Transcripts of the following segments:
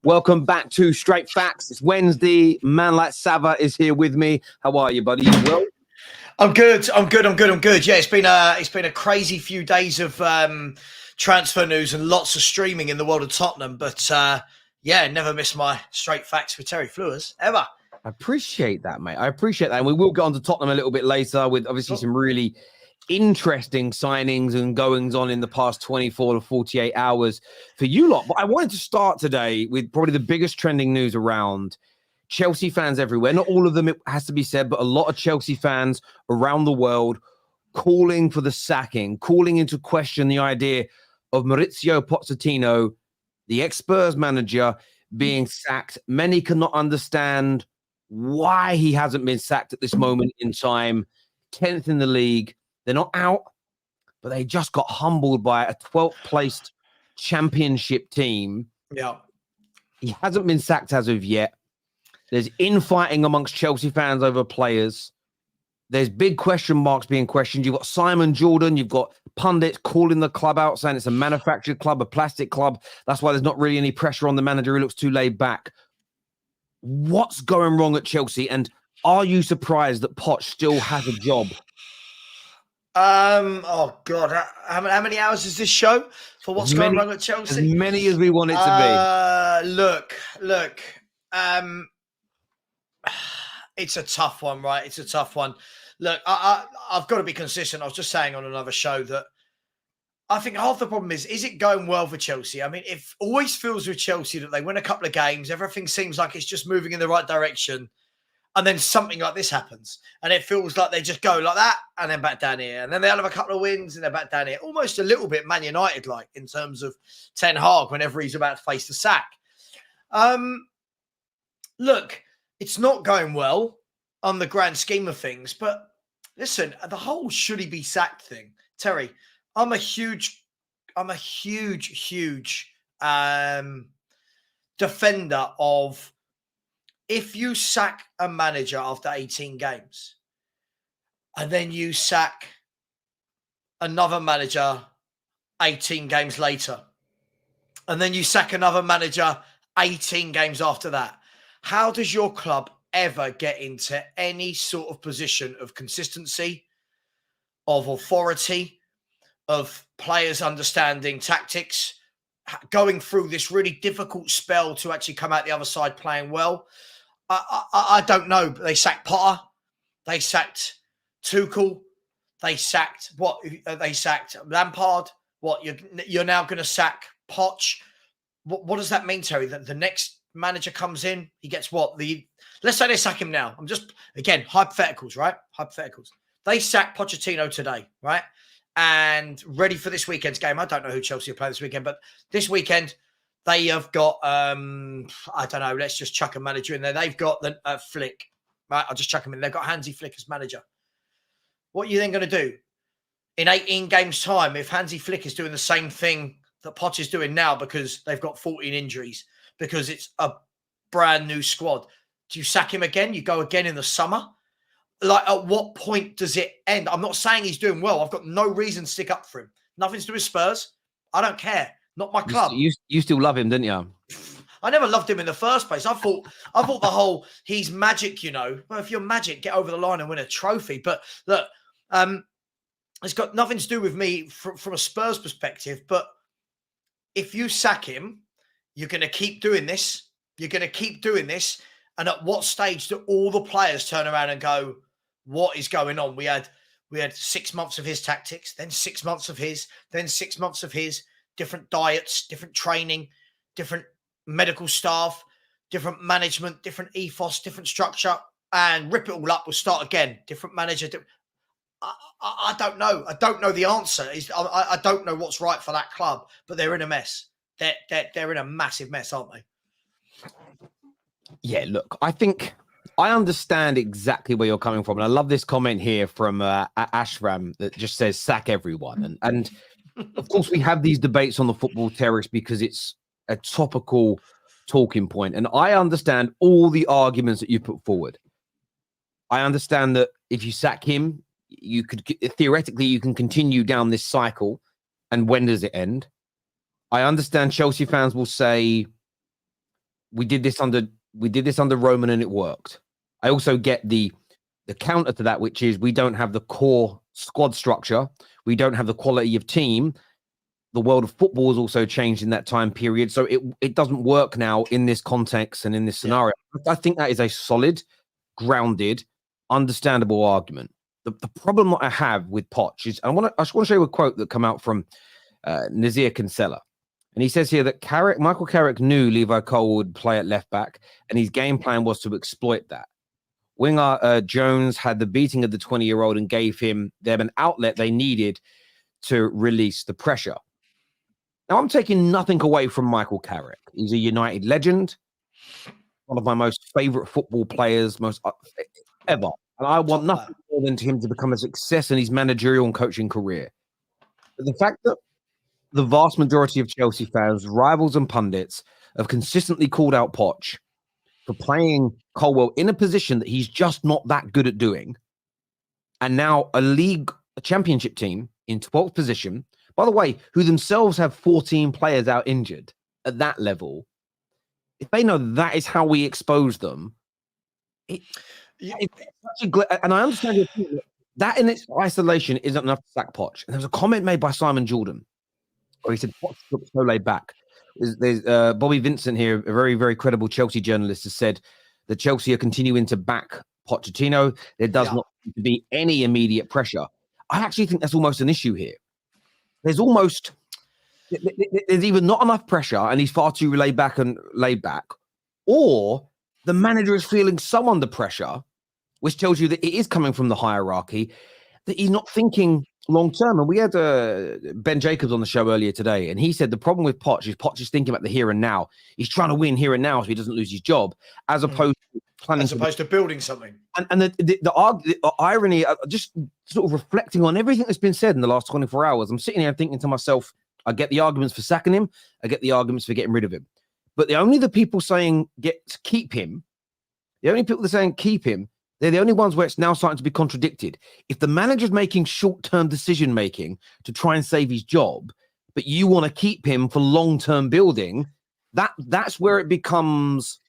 Welcome back to Straight Facts. It's Wednesday. Man like Sava is here with me. How are you, buddy? You well? I'm good. Yeah, it's been a crazy few days of transfer news and lots of streaming in the world of Tottenham. But yeah, never miss my Straight Facts with Terry Flewers ever. I appreciate that, mate. I appreciate that. And we will get on to Tottenham a little bit later with obviously some really interesting signings and goings on in the past 24 to 48 hours for you lot. But I wanted to start today with probably the biggest trending news around Chelsea fans everywhere. Not all of them, it has to be said, but a lot of Chelsea fans around the world calling for the sacking, calling into question the idea of Mauricio Pochettino, the ex-Spurs manager, being sacked. Many cannot understand why he hasn't been sacked at this moment in time. 10th in the league. They're not out, but they just got humbled by a 12th placed championship team. Yeah. He hasn't been sacked as of yet. There's infighting amongst Chelsea fans over players. There's big question marks being questioned. You've got Simon Jordan. You've got pundits calling the club out, saying it's a manufactured club, a plastic club. That's why there's not really any pressure on the manager. He looks too laid back. What's going wrong at Chelsea? And are you surprised that Poch still has a job? Oh God, how many hours is this show for what's going wrong at Chelsea? As many as we want it to be. Look. It's a tough one, right? It's a tough one. Look, I've got to be consistent. I was just saying on another show that I think half the problem is it going well for Chelsea? I mean, it always feels with Chelsea that they win a couple of games, everything seems like it's just moving in the right direction. And then something like this happens. And it feels like they just go like that and then back down here. And then they'll have a couple of wins and they're back down here. Almost a little bit Man United-like in terms of Ten Hag whenever he's about to face the sack. Look, it's not going well on the grand scheme of things. But listen, the whole should he be sacked thing. Terry, I'm a huge defender of if you sack a manager after 18 games and then you sack another manager 18 games later and then you sack another manager 18 games after that, how does your club ever get into any sort of position of consistency, of authority, of players understanding tactics, going through this really difficult spell to actually come out the other side playing well? I don't know, but they sacked Potter, they sacked Tuchel, they sacked They sacked Lampard. What you're now going to sack Poch? What does that mean, Terry? That the next manager comes in, he gets what? Let's say they sack him now. I'm just again hypotheticals, right? Hypotheticals. They sack Pochettino today, right? And ready for this weekend's game. I don't know who Chelsea are playing this weekend, but this weekend. They have got, I don't know, let's just chuck a manager in there. They've got the Flick, right? I'll just chuck him in. They've got Hansi Flick as manager. What are you then going to do? In 18 games' time, if Hansi Flick is doing the same thing that Poch is doing now because they've got 14 injuries, because it's a brand new squad, do you sack him again? You go again in the summer? Like, at what point does it end? I'm not saying he's doing well. I've got no reason to stick up for him. Nothing to do with Spurs. I don't care. Not my club. You still love him, didn't you? I never loved him in the first place. I thought the whole he's magic, you know. Well, if you're magic, get over the line and win a trophy. But look, it's got nothing to do with me from a Spurs perspective. But if you sack him, you're going to keep doing this. You're going to keep doing this. And at what stage do all the players turn around and go, "What is going on?" We had 6 months of his tactics, then 6 months of his, then 6 months of his. Different diets, different training, different medical staff, different management, different ethos, different structure, and rip it all up. We'll start again. Different manager. I don't know. I don't know the answer. I don't know what's right for that club, but they're in a mess. They're in a massive mess, aren't they? Yeah, look, I think I understand exactly where you're coming from. And I love this comment here from Ashram that just says sack everyone. And of course, we have these debates on the football terrace because it's a topical talking point. And I understand all the arguments that you put forward. I understand that if you sack him, you could theoretically you can continue down this cycle. And when does it end? I understand Chelsea fans will say we did this under Roman and it worked. I also get the counter to that, which is we don't have the core squad structure. We don't have the quality of team. The world of football has also changed in that time period. So it doesn't work now in this context and in this scenario. I think that is a solid, grounded, understandable argument. The problem that I have with Poch is I just want to show you a quote that come out from Nazir Kinsella. And he says here that Michael Carrick knew Levi Cole would play at left back, and his game plan was to exploit that. Winger Jones had the beating of the 20-year-old and gave them an outlet they needed to release the pressure. Now, I'm taking nothing away from Michael Carrick. He's a United legend, one of my most favorite football players, ever. And I want nothing more than him to become a success in his managerial and coaching career. But the fact that the vast majority of Chelsea fans, rivals and pundits have consistently called out Poch for playing Colwell in a position that he's just not that good at doing. And now a championship team in 12th position, by the way, who themselves have 14 players out injured at that level. If they know that is how we expose them, and I understand that in its isolation isn't enough to sack Poch. And there was a comment made by Simon Jordan where he said Poch looks so laid back. There's Bobby Vincent here, a very, very credible Chelsea journalist, has said that Chelsea are continuing to back Pochettino. There does not seem to be any immediate pressure. I actually think that's almost an issue here. There's either not enough pressure and he's far too laid back, or the manager is feeling so under pressure, which tells you that it is coming from the hierarchy, that he's not thinking long term. And we had Ben Jacobs on the show earlier today, and he said the problem with Poch is thinking about the here and now. He's trying to win here and now so he doesn't lose his job, as opposed to planning, as opposed to building something. And the irony, just sort of reflecting on everything that's been said in the last 24 hours, I'm sitting here thinking to myself, I get the arguments for sacking him, I get the arguments for getting rid of him, but the people saying keep him, the only people that are saying keep him, they're the only ones where it's now starting to be contradicted. If the manager's making short-term decision-making to try and save his job, but you want to keep him for long-term building, that's where it becomes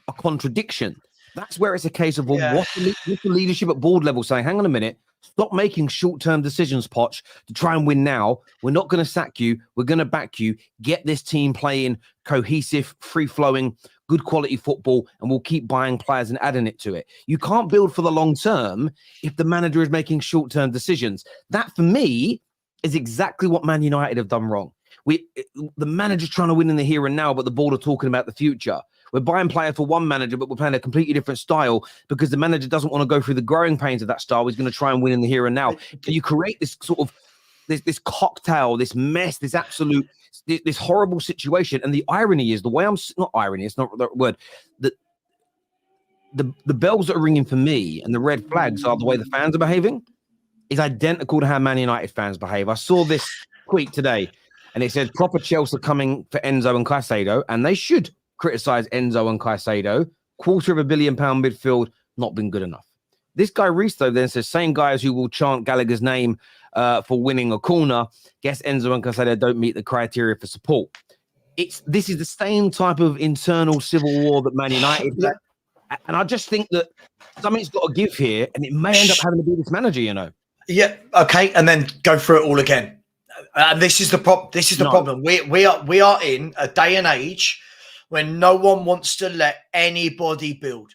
a contradiction. That's where it's a case of, well, what's the leadership at board level saying, hang on a minute, stop making short-term decisions, Poch, to try and win now. We're not going to sack you. We're going to back you. Get this team playing cohesive, free-flowing, good quality football, and we'll keep buying players and adding it to it. You can't build for the long term if the manager is making short-term decisions. That, for me, is exactly what Man United have done wrong. The manager's trying to win in the here and now, but the board are talking about the future. We're buying players for one manager, but we're playing a completely different style because the manager doesn't want to go through the growing pains of that style. He's going to try and win in the here and now. So you create this sort of this cocktail, this mess, this horrible situation. And the irony is not irony, it's not the word, that the bells that are ringing for me and the red flags are the way the fans are behaving is identical to how Man United fans behave. I saw this tweet today and it said proper Chelsea are coming for Enzo and Caicedo, and they should criticize Enzo and Caicedo. £250 million midfield, not been good enough. This guy Reese, though, then says, same guys who will chant Gallagher's name for winning a corner, guess Enzo and Caicedo don't meet the criteria for support. This is the same type of internal civil war that Man United had. And I just think that something's got to give here, and it may end up having to be this manager, you know. Yeah, okay, and then go through it all again. And this is the problem. We are in a day and age when no one wants to let anybody build.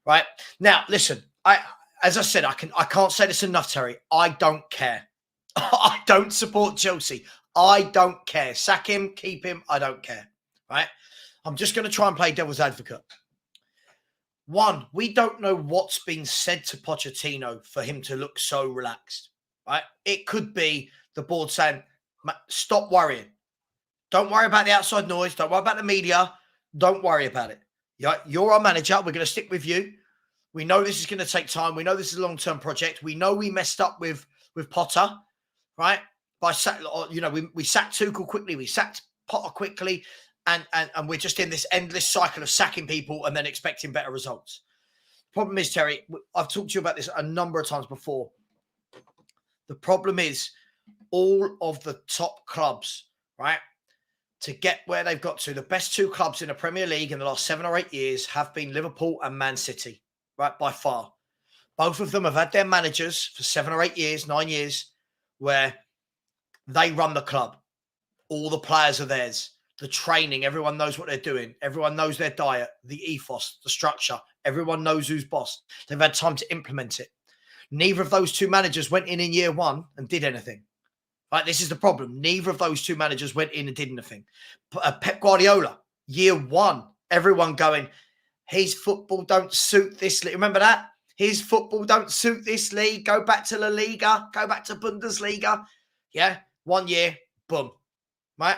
Right now, listen. As I said, I can't say this enough, Terry. I don't care. I don't support Chelsea. I don't care. Sack him, keep him. I don't care. Right? I'm just going to try and play devil's advocate. One, we don't know what's been said to Pochettino for him to look so relaxed. Right? It could be the board saying, stop worrying. Don't worry about the outside noise. Don't worry about the media. Don't worry about it. You're our manager. We're going to stick with you. We know this is going to take time. We know this is a long-term project. We know we messed up with Potter, right? We sacked Tuchel quickly. We sacked Potter quickly. and we're just in this endless cycle of sacking people and then expecting better results. Problem is, Terry, I've talked to you about this a number of times before. The problem is all of the top clubs, right, to get where they've got to, the best two clubs in the Premier League in the last 7 or 8 years have been Liverpool and Man City, right, by far. Both of them have had their managers for 7 or 8 years, 9 years, where they run the club. All the players are theirs. The training, everyone knows what they're doing. Everyone knows their diet, the ethos, the structure. Everyone knows who's boss. They've had time to implement it. Neither of those two managers went in year one and did anything. Right, this is the problem. Neither of those two managers went in and did anything. Pep Guardiola, year one, everyone going, his football don't suit this league. Remember that? His football don't suit this league. Go back to La Liga. Go back to Bundesliga. Yeah, 1 year, boom. Right?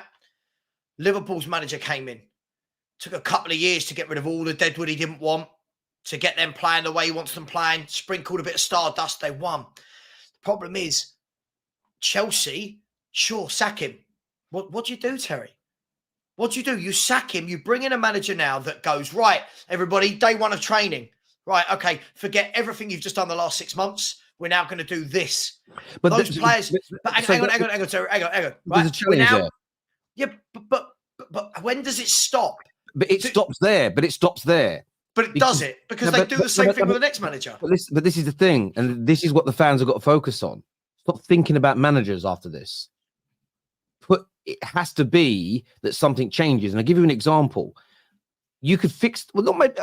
Liverpool's manager came in. Took a couple of years to get rid of all the deadwood he didn't want, to get them playing the way he wants them playing, sprinkled a bit of stardust, they won. The problem is, Chelsea, sure, sack him. What do you do, Terry? What do? You sack him. You bring in a manager now that goes, right, everybody, day one of training. Right, okay, forget everything you've just done the last 6 months. We're now going to do this. But those players... Hang on, Terry, hang on. Right? Yeah, but when does it stop? But it stops there. But it does it because they do the same thing with the next manager. But this is the thing, and this is what the fans have got to focus on. Stop thinking about managers after this. It has to be that something changes. And I'll give you an example. You could fix... Well, not maybe,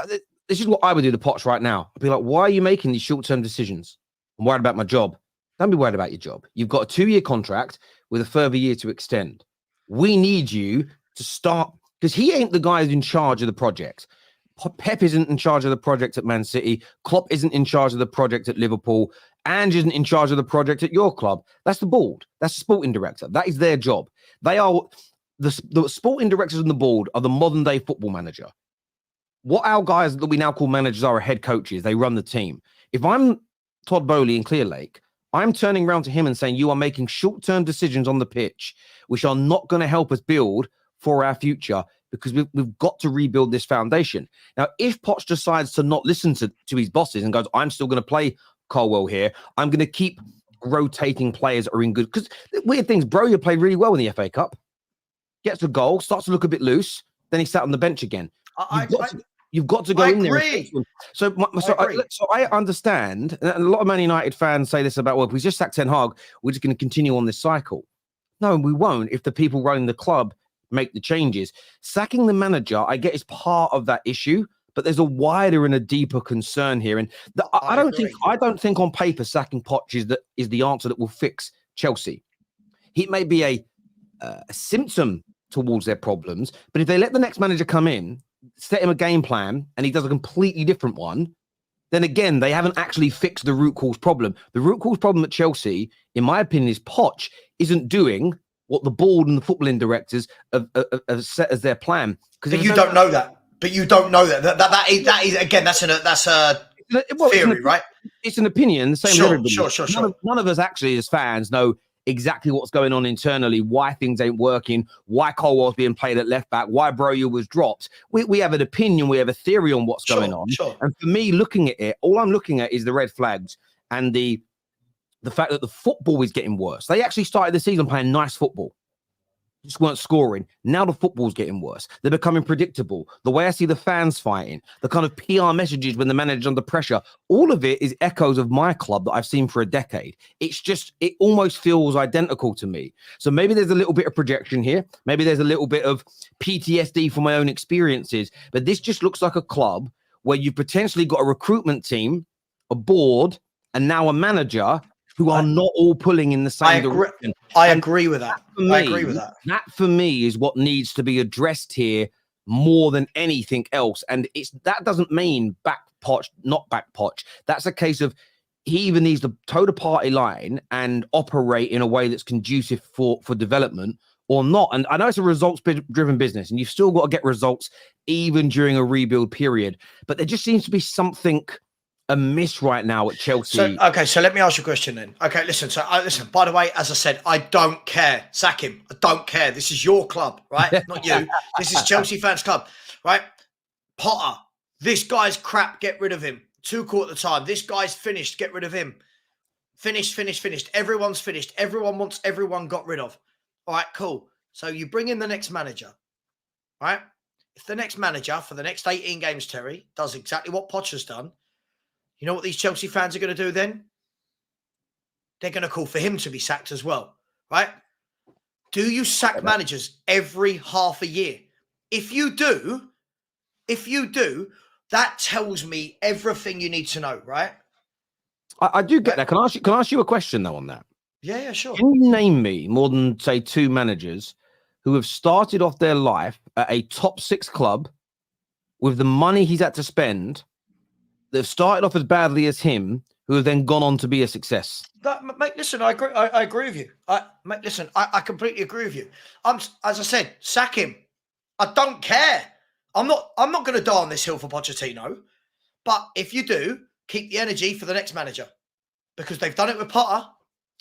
this is what I would do to Poch right now. I'd be like, why are you making these short-term decisions? I'm worried about my job. Don't be worried about your job. You've got a 2-year contract with a further year to extend. We need you to start... Because he ain't the guy who's in charge of the project. Pep isn't in charge of the project at Man City. Klopp isn't in charge of the project at Liverpool. Ange isn't in charge of the project at your club. That's the board. That's the sporting director. That is their job. They are... The sporting directors on the board are the modern-day football manager. What our guys that we now call managers are head coaches. They run the team. If I'm Todd Bowley in Clear Lake, I'm turning around to him and saying, you are making short-term decisions on the pitch, which are not going to help us build for our future, because we've got to rebuild this foundation. Now, if Poch decides to not listen to his bosses and goes, I'm still going to play Colwell here, I'm going to keep rotating players that are in good... Because weird things, Broja played really well in the FA Cup. Gets a goal, starts to look a bit loose, then he sat on the bench again. You've got to go in there. So I understand, and a lot of Man United fans say this about, well, if we just sack Ten Hag, we're just going to continue on this cycle. No, we won't if the people running the club make the changes. Sacking the manager, I get, is part of that issue, but there's a wider and a deeper concern here. And I don't think on paper sacking Poch is the answer that will fix Chelsea. He may be a symptom towards their problems, but if they let the next manager come in, set him a game plan, and he does a completely different one, then again, they haven't actually fixed the root cause problem. The root cause problem at Chelsea, in my opinion, is Poch isn't doing what the board and the footballing directors have set as their plan. But you don't know that. But you don't know that. That is again, that's a theory, right? It's an opinion. The same as everybody. Sure. None of us actually, as fans, know exactly what's going on internally, why things ain't working, why Colwell's being played at left back, why Broja was dropped. We have an opinion, we have a theory on what's going on. Sure. And for me, looking at it, all I'm looking at is the red flags and the fact that the football is getting worse. They actually started the season playing nice football. Just weren't scoring. Now the football's getting worse. They're becoming predictable. The way I see the fans fighting, the kind of PR messages when the manager's under pressure, all of it is echoes of my club that I've seen for a decade. It's just, it almost feels identical to me. So maybe there's a little bit of projection here. Maybe there's a little bit of PTSD from my own experiences. But this just looks like a club where you've potentially got a recruitment team, a board, and now a manager who are not all pulling in the same direction. I agree with that. That for me is what needs to be addressed here more than anything else. And that doesn't mean back Poch, not back Poch. That's a case of he even needs to toe the party line and operate in a way that's conducive for development or not. And I know it's a results-driven business, and you've still got to get results even during a rebuild period. But there just seems to be something amiss right now at Chelsea. So let me ask you a question then. Okay, listen. So listen. By the way, as I said, I don't care. Sack him. I don't care. This is your club, right? Not you. This is Chelsea fans' club, right? Potter. This guy's crap. Get rid of him. Tuchel at the time. This guy's finished. Get rid of him. Finished. Everyone's finished. Everyone wants everyone got rid of. All right, cool. So you bring in the next manager, right? If the next manager for the next 18 games, Terry, does exactly what Poch has done, you know what these Chelsea fans are going to do then? They're going to call for him to be sacked as well, right? Do you sack managers every half a year? If you do, that tells me everything you need to know, right? I do get that. Can I ask you a question though on that? Yeah, sure. Can you name me more than say 2 managers who have started off their life at a top 6 club with the money he's had to spend? They've started off as badly as him, who have then gone on to be a success. Mate, listen, I agree. I agree with you. I completely agree with you. As I said, sack him. I don't care. I'm not going to die on this hill for Pochettino. But if you do, keep the energy for the next manager, because they've done it with Potter,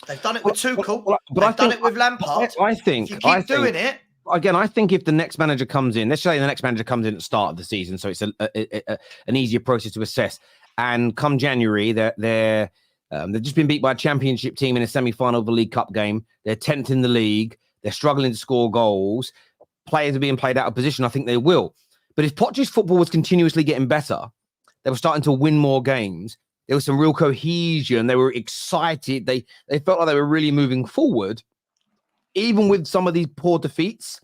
they've done it with Tuchel, they've done it with Lampard. I think if you keep doing it. Again, I think if the next manager comes in, let's say the next manager comes in at the start of the season, so it's an easier process to assess. And come January, they've just been beat by a championship team in a semi-final of the League Cup game. They're 10th in the league. They're struggling to score goals. Players are being played out of position. I think they will. But if Poch's football was continuously getting better, they were starting to win more games. There was some real cohesion. They were excited. They felt like they were really moving forward. Even with some of these poor defeats,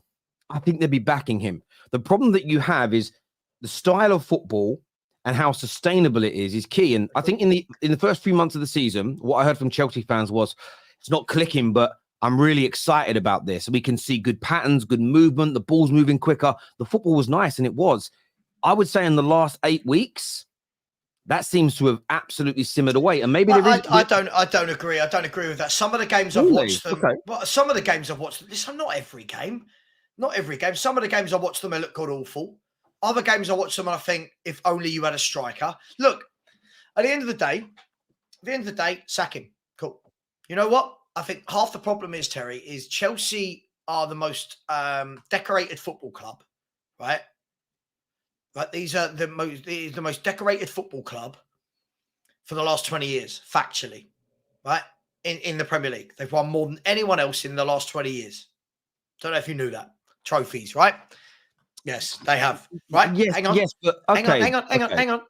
I think they'd be backing him. The problem that you have is the style of football and how sustainable it is key. And I think in the first few months of the season, what I heard from Chelsea fans was, it's not clicking, but I'm really excited about this. We can see good patterns, good movement. The ball's moving quicker. The football was nice, and it was. I would say in the last 8 weeks, that seems to have absolutely simmered away. And maybe I don't agree. I don't agree with that. Some of the games I've watched them. Okay. Well, some of the games I've watched. Listen, not every game. Some of the games I watched them, they look god awful. Other games I watch them and I think, if only you had a striker. Look, at the end of the day, sack him. Cool. You know what? I think half the problem is, Terry, is Chelsea are the most decorated football club, right? Right, these are the most decorated football club for the last 20 years, factually, right? In the Premier League. They've won more than anyone else in the last 20 years. Don't know if you knew that. Trophies, right? Yes, they have. Right? Yes, hang on. Yes, but okay. Hang on.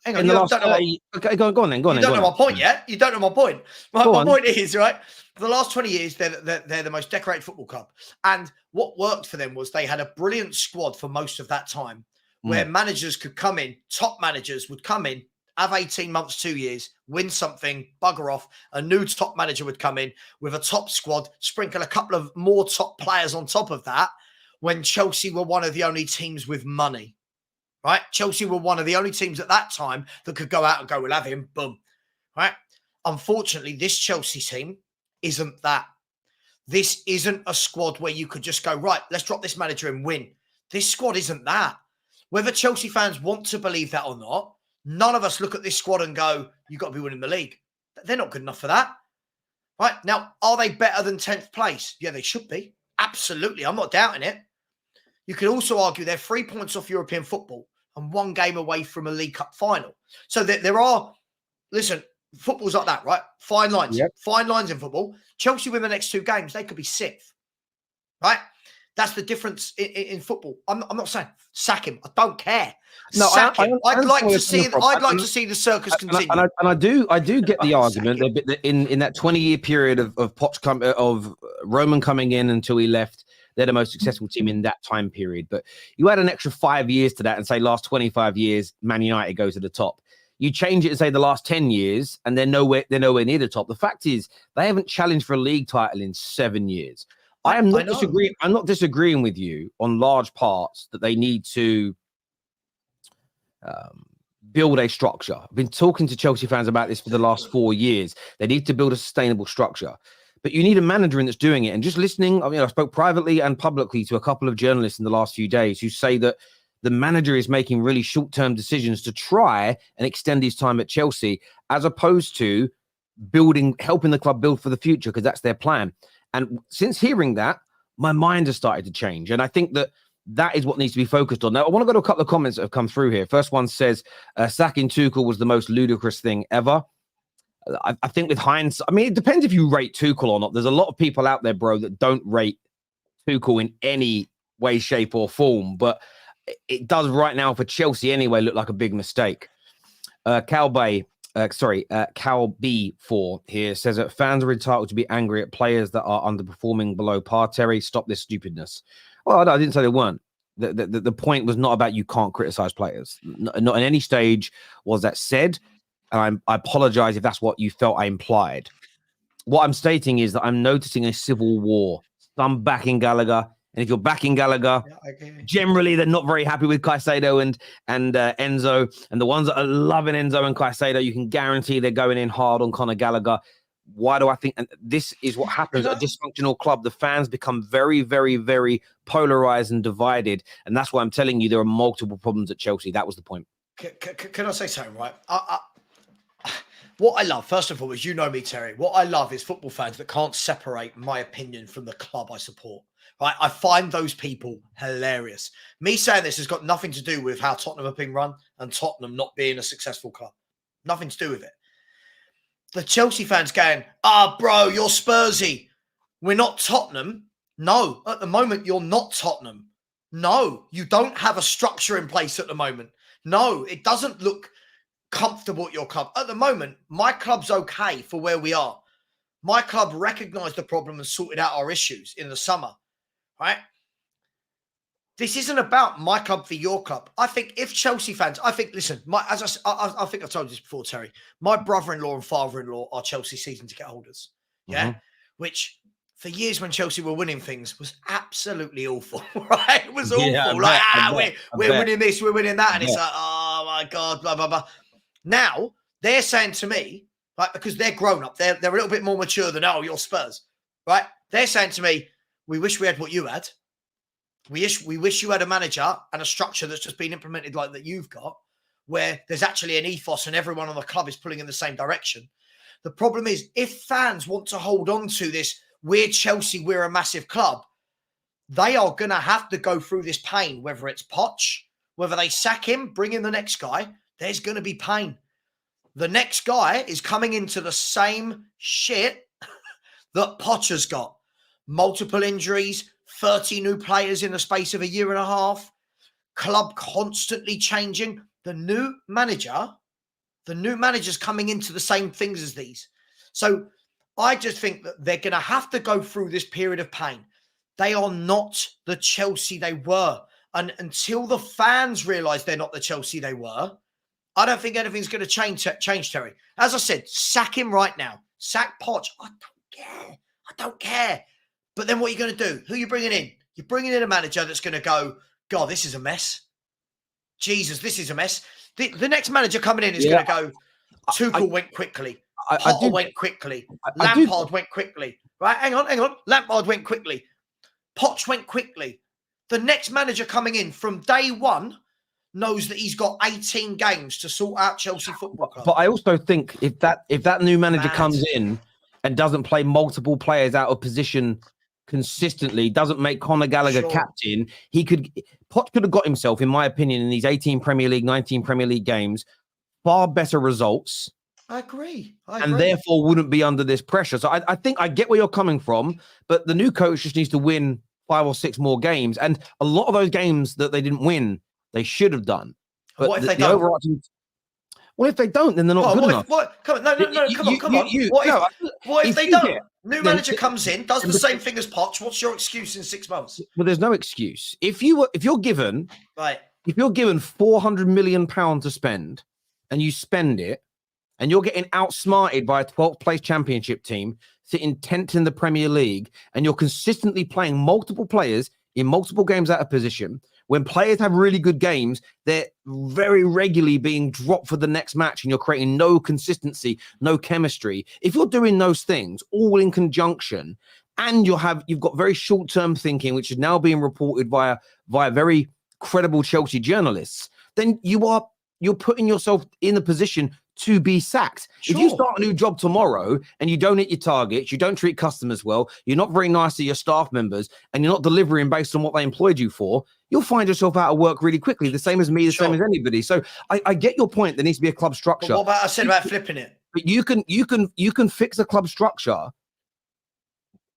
In the last 30, okay, go on then. You don't know my point yet. You don't know my point. My point is, right, for the last 20 years, they're the most decorated football club. And what worked for them was they had a brilliant squad for most of that time, where managers could come in, top managers would come in, have 18 months, 2 years, win something, bugger off. A new top manager would come in with a top squad, sprinkle a couple of more top players on top of that, when Chelsea were one of the only teams with money, right? Chelsea were one of the only teams at that time that could go out and go, we'll have him, boom, right? Unfortunately, this Chelsea team isn't that. This isn't a squad where you could just go, right, let's drop this manager and win. This squad isn't that. Whether Chelsea fans want to believe that or not, none of us look at this squad and go, you've got to be winning the league. They're not good enough for that. Right? Now, are they better than 10th place? Yeah, they should be. Absolutely. I'm not doubting it. You could also argue they're 3 points off European football and 1 game away from a League Cup final. So there are, listen, football's like that, right? Fine lines. Yep. Fine lines in football. Chelsea win the next 2 games, they could be 6th. Right? That's the difference in football. I'm not saying sack him. I don't care. No, sack him. I'd like to see the circus continue. And I do get the argument that in that 20-year period of Poch of Roman coming in until he left, they're the most successful team in that time period. But you add an extra 5 years to that and say last 25 years, Man United go to the top. You change it and say the last 10 years, and they're nowhere near the top. The fact is, they haven't challenged for a league title in 7 years. I'm not disagreeing with you on large parts that they need to build a structure. I've been talking to Chelsea fans about this for the last 4 years. They need to build a sustainable structure. But you need a manager in that's doing it. And just listening, I spoke privately and publicly to a couple of journalists in the last few days who say that the manager is making really short-term decisions to try and extend his time at Chelsea, as opposed to helping the club build for the future, because that's their plan. And since hearing that, my mind has started to change. And I think that is what needs to be focused on. Now, I want to go to a couple of comments that have come through here. First one says, sacking Tuchel was the most ludicrous thing ever. I think with hindsight, I mean, it depends if you rate Tuchel or not. There's a lot of people out there, bro, that don't rate Tuchel in any way, shape, or form. But it does right now for Chelsea anyway look like a big mistake. Cal B4 here says that fans are entitled to be angry at players that are underperforming below par. Terry, stop this stupidness. Well, I didn't say they weren't. The point was not about you can't criticize players. Not in any stage was that said. And I apologize if that's what you felt I implied. What I'm stating is that I'm noticing a civil war. Some backing Gallagher. And if you're backing Gallagher, generally they're not very happy with Caicedo and Enzo. And the ones that are loving Enzo and Caicedo, you can guarantee they're going in hard on Conor Gallagher. Why do I think? And this is what happens at a dysfunctional club. The fans become very, very, very polarized and divided. And that's why I'm telling you there are multiple problems at Chelsea. That was the point. Can I say something, right? What I love, first of all, is, you know me, Terry, what I love is football fans that can't separate my opinion from the club I support. Right? I find those people hilarious. Me saying this has got nothing to do with how Tottenham are being run and Tottenham not being a successful club. Nothing to do with it. The Chelsea fans going, bro, you're Spursy. We're not Tottenham. No, at the moment, you're not Tottenham. No, you don't have a structure in place at the moment. No, it doesn't look comfortable at your club. At the moment, my club's okay for where we are. My club recognised the problem and sorted out our issues in the summer. Right? This isn't about my club for your club. I think if Chelsea fans, listen, I think I told you this before, Terry, my brother-in-law and father-in-law are Chelsea season ticket holders. Yeah. Mm-hmm. Which for years when Chelsea were winning things was absolutely awful, right? It was awful. Yeah, we're winning this, we're winning that. And it's like, oh my God, blah, blah, blah. Now they're saying to me, like, because they're grown up, they're a little bit more mature than, you're Spurs, right? They're saying to me, we wish we had what you had. We wish you had a manager and a structure that's just been implemented like that you've got, where there's actually an ethos and everyone on the club is pulling in the same direction. The problem is, if fans want to hold on to this, we're Chelsea, we're a massive club, they are going to have to go through this pain, whether it's Poch, whether they sack him, bring in the next guy, there's going to be pain. The next guy is coming into the same shit that Poch has got. Multiple injuries, 30 new players in the space of a year and a half, club constantly changing. The new manager's coming into the same things as these. So I just think that they're going to have to go through this period of pain. They are not the Chelsea they were. And until the fans realise they're not the Chelsea they were, I don't think anything's going to change, Terry. As I said, sack him right now. Sack Poch. I don't care. But then what are you going to do? Who are you bringing in? You're bringing in a manager that's going to go, God, this is a mess. Jesus, this is a mess. The next manager coming in is going to go, Tuchel went quickly. Potter went quickly. Lampard went quickly. Right, hang on. Lampard went quickly. Poch went quickly. The next manager coming in from day one knows that he's got 18 games to sort out Chelsea Football Club. But I also think if that new manager comes in and doesn't play multiple players out of position consistently, doesn't make Conor Gallagher captain, Poch could have got himself, in my opinion, in these 18 Premier League, 19 Premier League games, far better results. I agree. And therefore wouldn't be under this pressure. So I think I get where you're coming from, but the new coach just needs to win 5 or 6 more games. And a lot of those games that they didn't win, they should have done. But what if they don't? Well, if they don't, then they're not good enough. Come on. What if they don't? New manager comes in, does the same thing as Poch. What's your excuse in 6 months? Well, there's no excuse. If you're given £400 million to spend, and you spend it, and you're getting outsmarted by a 12th place championship team, sitting 10th in the Premier League, and you're consistently playing multiple players in multiple games out of position, when players have really good games, they're very regularly being dropped for the next match, and you're creating no consistency, no chemistry. If you're doing those things all in conjunction, and you've got very short-term thinking, which is now being reported via very credible Chelsea journalists, then you're putting yourself in a position to be sacked. Sure. If you start a new job tomorrow and you don't hit your targets, you don't treat customers well, you're not very nice to your staff members, and you're not delivering based on what they employed you for, you'll find yourself out of work really quickly. The same as me, the same as anybody. So I get your point. There needs to be a club structure. But what about I said about flipping it? But you can fix a club structure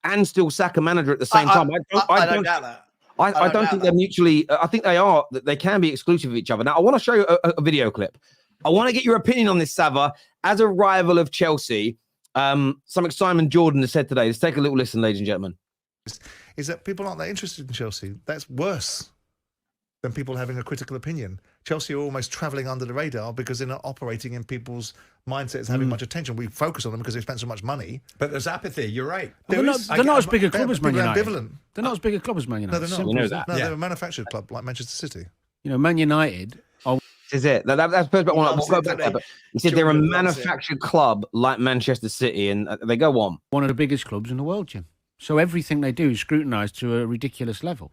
and still sack a manager at the same time. I don't doubt that. I don't think they're mutually. I think they can be exclusive of each other. Now, I want to show you a video clip. I want to get your opinion on this, Sava. As a rival of Chelsea, something Simon Jordan has said today. Let's take a little listen, ladies and gentlemen. Is that people aren't that interested in Chelsea? That's worse than people having a critical opinion. Chelsea are almost travelling under the radar because they're not operating in people's mindsets, having much attention. We focus on them because they spent so much money. But there's apathy. You're right. They're not as big a club as Man United. Ambivalent. They're not as big a club as Man United. No, they're not. You know that. No, they're a manufactured club like Manchester City. You know, Man United are... This is it. That's the first one. We'll go back there. But he said they're a manufactured club like Manchester City, and they go on. One of the biggest clubs in the world, Jim. So everything they do is scrutinised to a ridiculous level.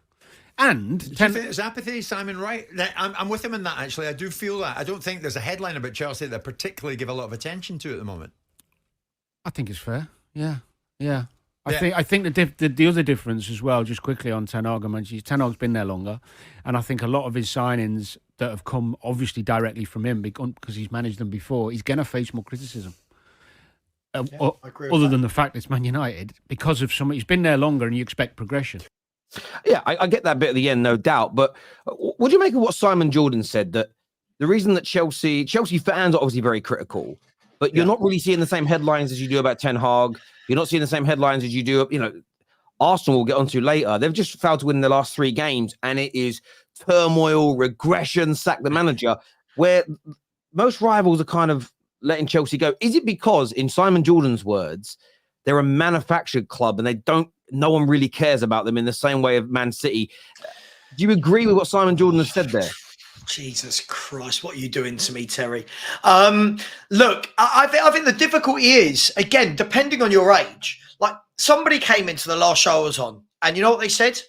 And do you think there's apathy, Simon? Right? I'm with him in that. Actually, I do feel that. I don't think there's a headline about Chelsea that I particularly give a lot of attention to at the moment. I think it's fair. Yeah. I think the other difference as well, just quickly on Ten Hag, Ten Hag's been there longer, and I think a lot of his signings that have come obviously directly from him because he's managed them before, he's going to face more criticism. Other than the fact it's Man United, because of he's been there longer, and you expect progression. Yeah, I get that bit at the end, no doubt. But what do you make of what Simon Jordan said? That the reason that Chelsea fans are obviously very critical, but you're not really seeing the same headlines as you do about Ten Hag. You're not seeing the same headlines as you do, Arsenal we'll get onto later. They've just failed to win their last 3 games, and it is turmoil, regression, sack the manager, where most rivals are kind of letting Chelsea go. Is it because, in Simon Jordan's words, they're a manufactured club and no one really cares about them in the same way of Man City? Do you agree with what Simon Jordan has said there? Jesus Christ, what are you doing to me, Terry? Look, I think the difficulty is, again, depending on your age. Like, somebody came into the last show I was on, and you know what they said?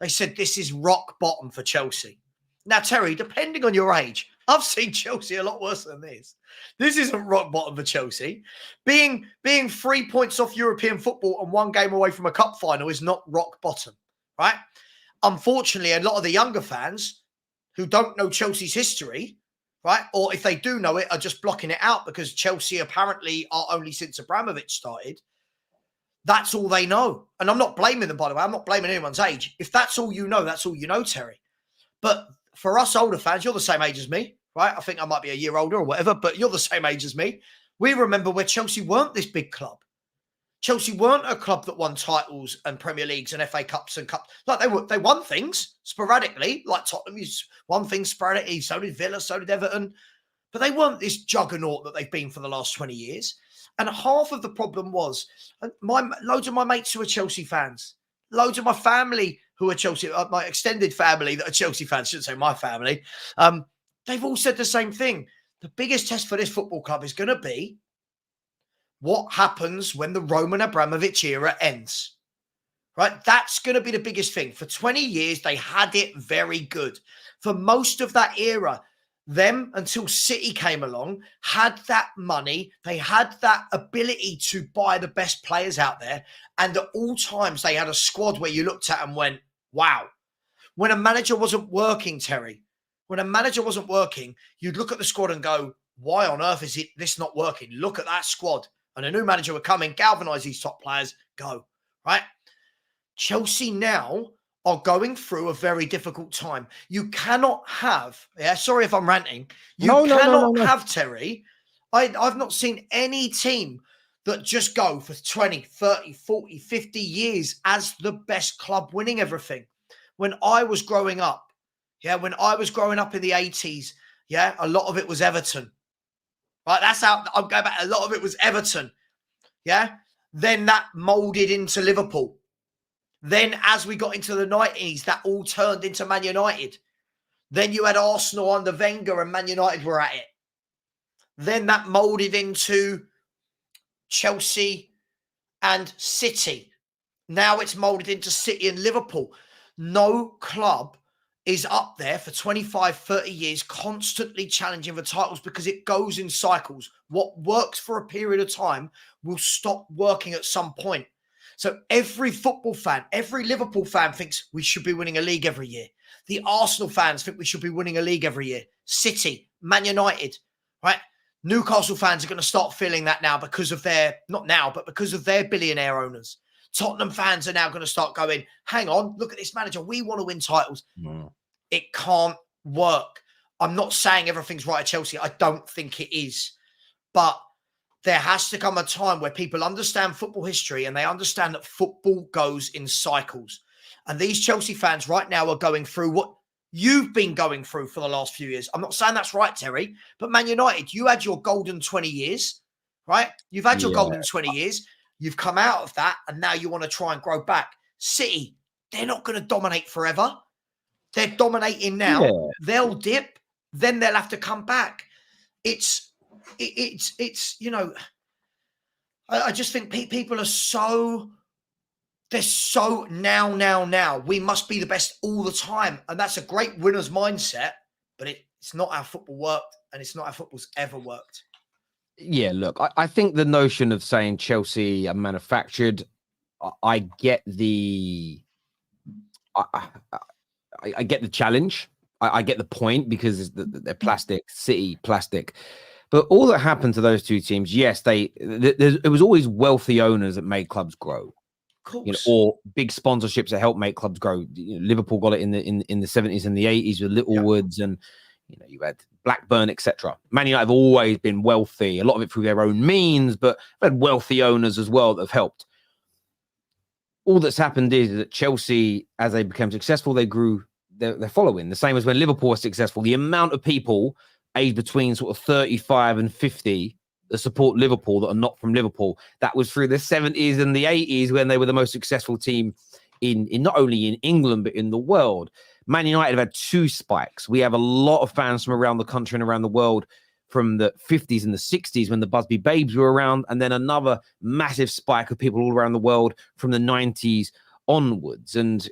They said, this is rock bottom for Chelsea. Now, Terry, depending on your age, I've seen Chelsea a lot worse than this. This isn't rock bottom for Chelsea. Being 3 points off European football and 1 game away from a cup final is not rock bottom, right? Unfortunately, a lot of the younger fans who don't know Chelsea's history, right, or if they do know it, are just blocking it out because Chelsea apparently are only since Abramovich started. That's all they know. And I'm not blaming them, by the way. I'm not blaming anyone's age. If that's all you know, Terry. But for us older fans, you're the same age as me, right? I think I might be a year older or whatever, but you're the same age as me. We remember where Chelsea weren't this big club. Chelsea weren't a club that won titles and Premier Leagues and FA Cups and Cups. Like they won things sporadically, like Tottenham won things sporadically. So did Villa, so did Everton. But they weren't this juggernaut that they've been for the last 20 years. And half of the problem was loads of my mates who are Chelsea fans, loads of my family who are Chelsea, my extended family that are Chelsea fans, shouldn't say my family. They've all said the same thing. The biggest test for this football club is going to be what happens when the Roman Abramovich era ends, right? That's going to be the biggest thing. For 20 years, they had it very good. For most of that era, them, until City came along, had that money. They had that ability to buy the best players out there. And at all times, they had a squad where you looked at and went, wow. When a manager wasn't working, Terry, when a manager wasn't working, you'd look at the squad and go, why on earth is this not working? Look at that squad. And a new manager would come in, galvanise these top players, go, right? Chelsea now are going through a very difficult time. You cannot have, sorry if I'm ranting, you cannot have, Terry, I've not seen any team that just go for 20, 30, 40, 50 years as the best club winning everything. When I was growing up, when I was growing up in the 80s, a lot of it was Everton. Right, that's how I'm going back. A lot of it was Everton. Then that molded into Liverpool. Then as we got into the 90s, that all turned into Man United. Then you had Arsenal under Wenger and Man United were at it. Then that molded into Chelsea and City. Now it's molded into City and Liverpool. No club is up there for 25, 30 years, constantly challenging for titles because it goes in cycles. What works for a period of time will stop working at some point. So every football fan, every Liverpool fan thinks we should be winning a league every year. The Arsenal fans think we should be winning a league every year. City, Man United, right? Newcastle fans are going to start feeling that now because of their, not now, but because of their billionaire owners. Tottenham fans are now going to start going, hang on, look at this manager. We want to win titles. It can't work. I'm not saying everything's right at Chelsea. I don't think it is. But there has to come a time where people understand football history and they understand that football goes in cycles. And these Chelsea fans right now are going through what you've been going through for the last few years. I'm not saying that's right, Terry, but Man United, you had your golden 20 years, right? You've had your golden 20 years. You've come out of that and now you want to try and grow back. City, they're not going to dominate forever. They're dominating now. Yeah. They'll dip, then they'll have to come back. It's you know, I just think people are so, they're so now. We must be the best all the time. And that's a great winner's mindset, but it's not how football worked and it's not how football's ever worked. Yeah, look, I think the notion of saying Chelsea are manufactured, I get the, I get the challenge. I get the point because they're plastic, City plastic. But all that happened to those two teams, yes, it was always wealthy owners that made clubs grow. You know, or big sponsorships that helped make clubs grow. You know, Liverpool got it in the 70s and the 80s with Littlewoods, and you know, you had Blackburn, etc. Man United have always been wealthy, a lot of it through their own means, but they've had wealthy owners as well that have helped. All that's happened is that Chelsea, as they became successful, they grew their following. The same as when Liverpool was successful. The amount of people aged between sort of 35 and 50 that support Liverpool that are not from Liverpool, that was through the 70s and the 80s when they were the most successful team in not only in England, but in the world. Man United have had two spikes. We have a lot of fans from around the country and around the world from the 50s and the 60s when the Busby Babes were around, and then another massive spike of people all around the world from the 90s onwards, and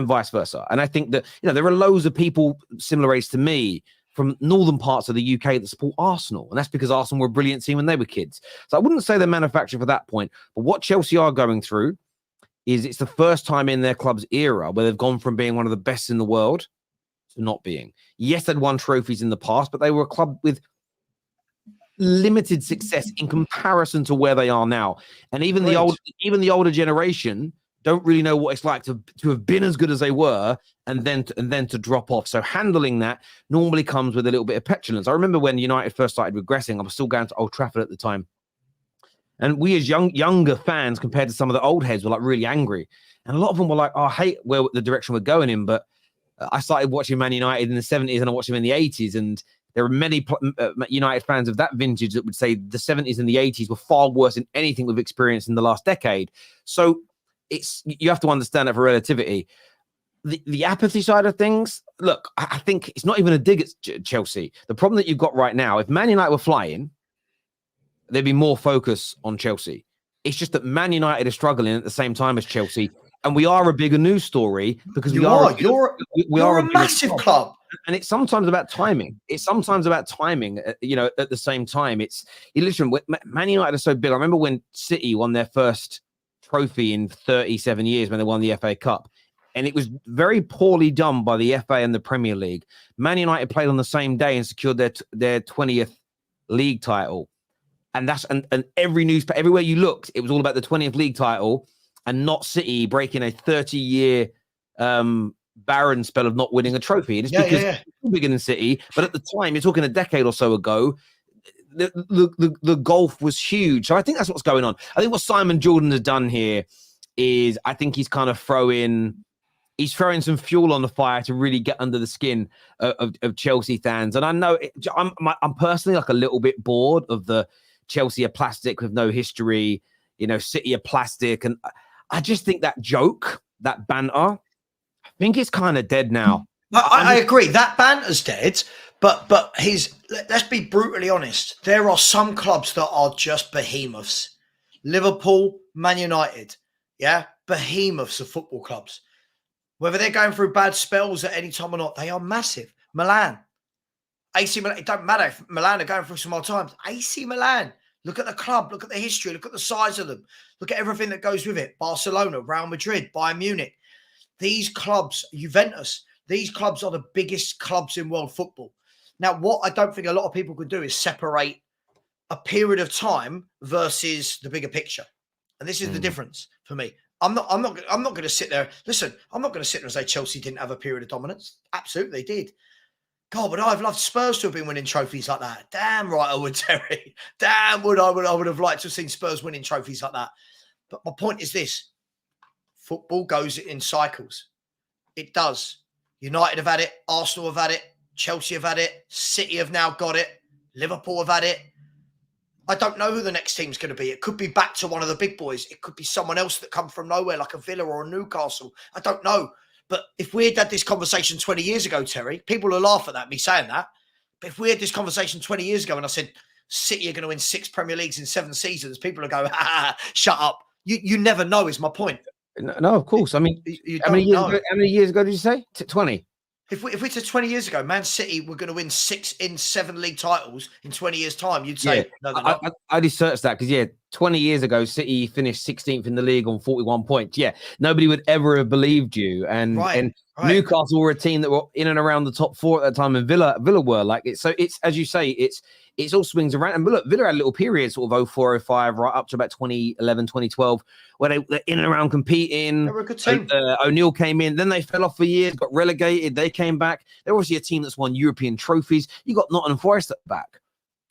vice versa. And I think that, you know, there are loads of people similar age to me from northern parts of the UK that support Arsenal, and that's because Arsenal were a brilliant team when they were kids. So I wouldn't say they're manufactured for that point, but what Chelsea are going through is it's the first time in their club's era where they've gone from being one of the best in the world to not being. Yes, they'd won trophies in the past, but they were a club with limited success in comparison to where they are now. And even the older generation don't really know what it's like to have been as good as they were and then to drop off. So handling that normally comes with a little bit of petulance. I remember when United first started regressing, I was still going to Old Trafford at the time. And we as younger fans compared to some of the old heads were like really angry. And a lot of them were like, oh, I hate where the direction we're going in. But I started watching Man United in the 70s and I watched them in the 80s. And there are many United fans of that vintage that would say the 70s and the 80s were far worse than anything we've experienced in the last decade. So you have to understand that for relativity. The apathy side of things, look, I think it's not even a dig at Chelsea. The problem that you've got right now, if Man United were flying, there'd be more focus on Chelsea. It's just that Man United are struggling at the same time as Chelsea, and we are a bigger news story because we are a massive club. And it's sometimes about timing. You know, at the same time, listen, Man United are so big. I remember when City won their first trophy in 37 years when they won the FA Cup. And it was very poorly done by the FA and the Premier League. Man United played on the same day and secured their 20th league title. And every newspaper, everywhere you looked, it was all about the 20th league title and not City breaking a 30-year barren spell of not winning a trophy. It's because it's bigger than City. But at the time, you're talking a decade or so ago, the gulf was huge. So I think that's what's going on. I think what Simon Jordan has done here is I think he's kind of throwing some fuel on the fire to really get under the skin of Chelsea fans. And I know I'm personally like a little bit bored of the Chelsea are plastic with no history, you know, City are plastic. And I just think that joke, that banter, I think it's kind of dead now. I agree. That banter's dead. But let's be brutally honest. There are some clubs that are just behemoths. Liverpool, Man United, behemoths of football clubs. Whether they're going through bad spells at any time or not, they are massive. Milan, AC Milan, it don't matter if Milan are going through some hard times. AC Milan, look at the club, look at the history, look at the size of them, look at everything that goes with it. Barcelona, Real Madrid, Bayern Munich. These clubs, Juventus, these clubs are the biggest clubs in world football. Now, what I don't think a lot of people can do is separate a period of time versus the bigger picture. And this is the difference for me. I'm not going to sit there. Listen, I'm not going to sit there and say Chelsea didn't have a period of dominance. Absolutely, they did. God, but I've loved Spurs to have been winning trophies like that. Damn right I would, Terry. Damn would I would have liked to have seen Spurs winning trophies like that. But my point is this. Football goes in cycles. It does. United have had it. Arsenal have had it. Chelsea have had it. City have now got it. Liverpool have had it. I don't know who the next team's going to be. It could be back to one of the big boys. It could be someone else that come from nowhere, like a Villa or a Newcastle. I don't know. But if we had this conversation 20 years ago, Terry, people will laugh at that, me saying that. But if we had this conversation 20 years ago and I said, City are going to win 6 Premier Leagues in 7 seasons, people will go, shut up. You never know is my point. No, of course. I mean, how many years ago did you say? 20? If we said 20 years ago, Man City were going to win 6 in 7 league titles in 20 years' time, you'd say, no, they're not. I researched that because, 20 years ago, City finished 16th in the league on 41 points. Yeah, nobody would ever have believed you. And Newcastle were a team that were in and around the top 4 at that time, and Villa were like it. So it's, as you say, it's all swings around. And look, Villa had a little period, sort of 04, 05, right up to about 2011, 2012, where they're in and around competing. They were a good team. O'Neill came in, then they fell off for years, got relegated. They came back. They're obviously a team that's won European trophies. You got Nottingham Forest at the back.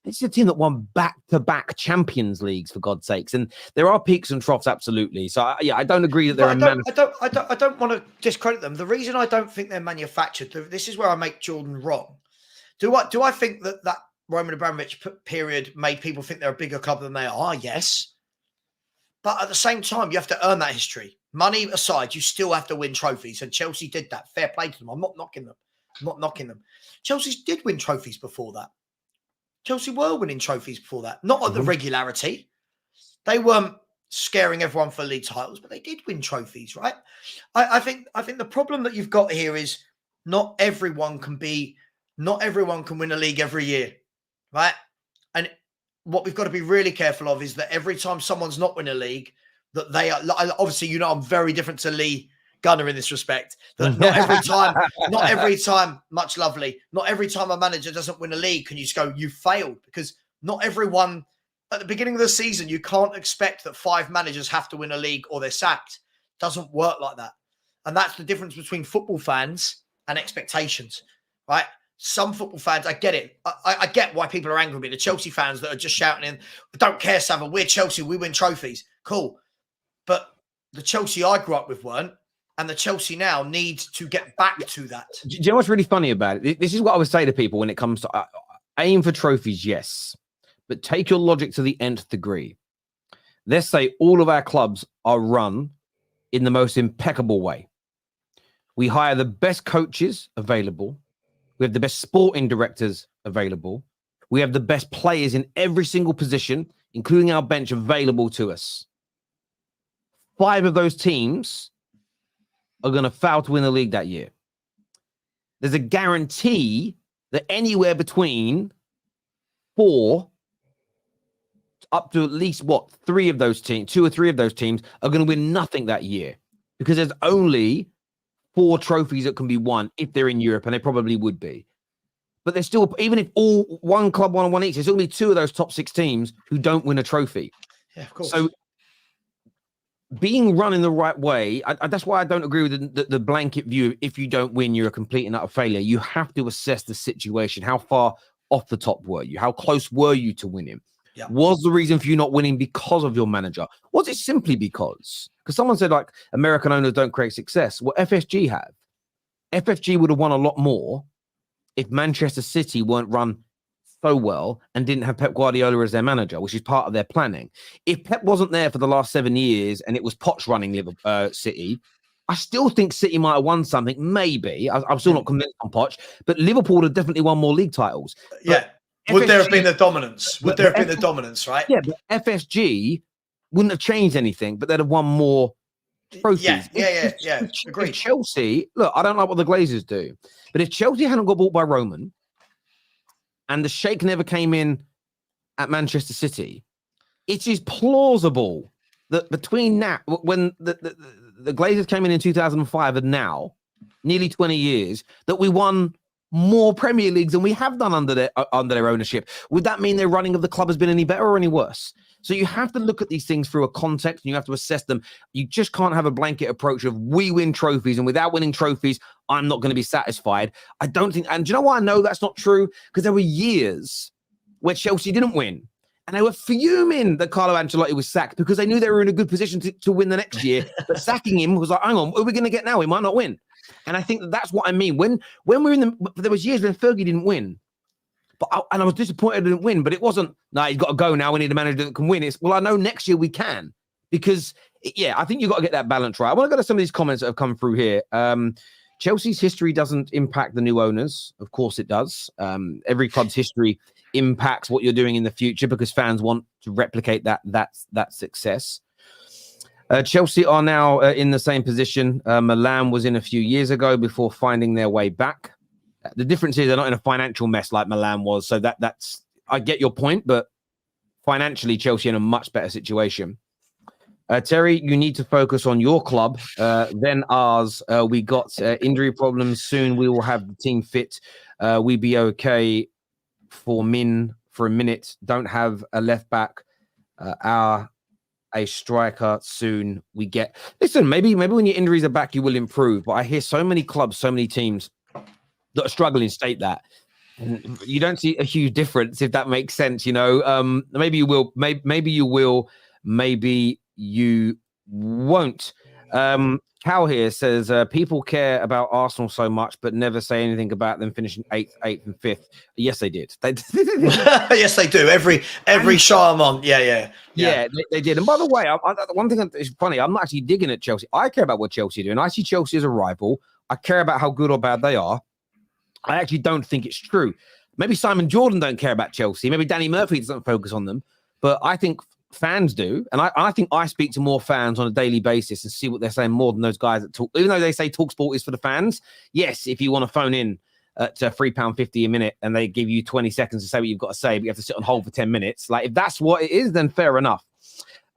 It's a team that won back-to-back Champions Leagues, for God's sakes. And there are peaks and troughs, absolutely. So, I don't agree that they're I don't want to discredit them. The reason I don't think they're manufactured, this is where I make Jordan wrong. Do I think that Roman Abramovich period made people think they're a bigger club than they are? Yes. But at the same time, you have to earn that history. Money aside, you still have to win trophies. And Chelsea did that. Fair play to them. I'm not knocking them. Chelsea did win trophies before that. Chelsea were winning trophies before that. Not at the regularity. They weren't scaring everyone for league titles, but they did win trophies, right? I think the problem that you've got here is not everyone can win a league every year, right? And what we've got to be really careful of is that every time someone's not winning a league, that they are obviously, I'm very different to Lee Gunner in this respect. That not every time, much lovely. Not every time a manager doesn't win a league can you just go, you failed, because not everyone at the beginning of the season, you can't expect that 5 managers have to win a league or they're sacked. It doesn't work like that. And that's the difference between football fans and expectations, right? Some football fans, I get it. I get why people are angry with me. The Chelsea fans that are just shouting in, don't care, Sava, we're Chelsea, we win trophies. Cool. But the Chelsea I grew up with weren't. And the Chelsea now needs to get back to that. Do you know what's really funny about it? This is what I would say to people when it comes to aim for trophies, yes. But take your logic to the nth degree. Let's say all of our clubs are run in the most impeccable way. We hire the best coaches available. We have the best sporting directors available. We have the best players in every single position, including our bench, available to us. 5 of those teams are going to fail to win the league that year. There's a guarantee that anywhere between 4 up to at least 3 of those teams, 2 or 3 of those teams are going to win nothing that year, because there's only 4 trophies that can be won if they're in Europe, and they probably would be. But there's still, even if all one club won one each, there's only 2 of those top 6 teams who don't win a trophy. Yeah, of course. So being run in the right way, that's why I don't agree with the blanket view. If you don't win, you're a complete and utter failure. You have to assess the situation. How far off the top were you? How close were you to winning? Yeah. Was the reason for you not winning because of your manager? Was it simply because someone said, like, American owners don't create success? Well, FSG have. FSG would have won a lot more if Manchester City weren't run so well and didn't have Pep Guardiola as their manager, which is part of their planning. If Pep wasn't there for the last 7 years and it was Poch running City, I still think City might have won something. Maybe. I'm still not convinced on Poch, but Liverpool would have definitely won more league titles. Yeah. Would there have been the dominance? Would there have been the dominance, right? Yeah, but FSG wouldn't have changed anything, but they'd have won more trophies. Yeah. If Agreed. Chelsea, look, I don't like what the Glazers do, but if Chelsea hadn't got bought by Roman and the Sheikh never came in at Manchester City, it is plausible that between now, when the Glazers came in 2005 and now, nearly 20 years, that we won more Premier Leagues than we have done under their ownership. Would that mean their running of the club has been any better or any worse? So you have to look at these things through a context and you have to assess them. You just can't have a blanket approach of we win trophies and without winning trophies, I'm not going to be satisfied. I don't think, and do you know why I know that's not true? Because there were years where Chelsea didn't win. And they were fuming that Carlo Ancelotti was sacked because they knew they were in a good position to win the next year. But sacking him was like, hang on, what are we going to get now? We might not win. And I think that's what I mean. When we're there was years when Fergie didn't win. And I was disappointed he didn't win, but it wasn't, no, he's got to go now. We need a manager that can win. It's, well, I know next year we can. Because, yeah, I think you've got to get that balance right. I want to go to some of these comments that have come through here. Chelsea's history doesn't impact the new owners. Of course it does. Every club's history impacts what you're doing in the future because fans want to replicate that success. Chelsea are now in the same position Milan was in a few years ago before finding their way back. The difference is they're not in a financial mess like Milan was. So that's I get your point, but financially, Chelsea in a much better situation. Terry, you need to focus on your club, then ours. We got injury problems soon. We will have the team fit. We be okay for a minute. Don't have a left back. A striker soon. We get. Listen, maybe when your injuries are back, you will improve. But I hear so many clubs, so many teams that are struggling state that. And you don't see a huge difference, if that makes sense. You know, maybe you will. Maybe you will. Maybe you won't. Cal here says people care about Arsenal so much, but never say anything about them finishing 8th and 5th. Yes, they did. Yes, they do. Every Sharmon. Yeah, they did. And by the way, one thing that is funny, I'm not actually digging at Chelsea. I care about what Chelsea do, and I see Chelsea as a rival. I care about how good or bad they are. I actually don't think it's true. Maybe Simon Jordan don't care about Chelsea. Maybe Danny Murphy doesn't focus on them. But I think fans do. And I think I speak to more fans on a daily basis and see what they're saying more than those guys that talk. Even though they say TalkSport is for the fans, yes, if you want to phone in to £3.50 a minute and they give you 20 seconds to say what you've got to say, but you have to sit on hold for 10 minutes. Like, if that's what it is, then fair enough.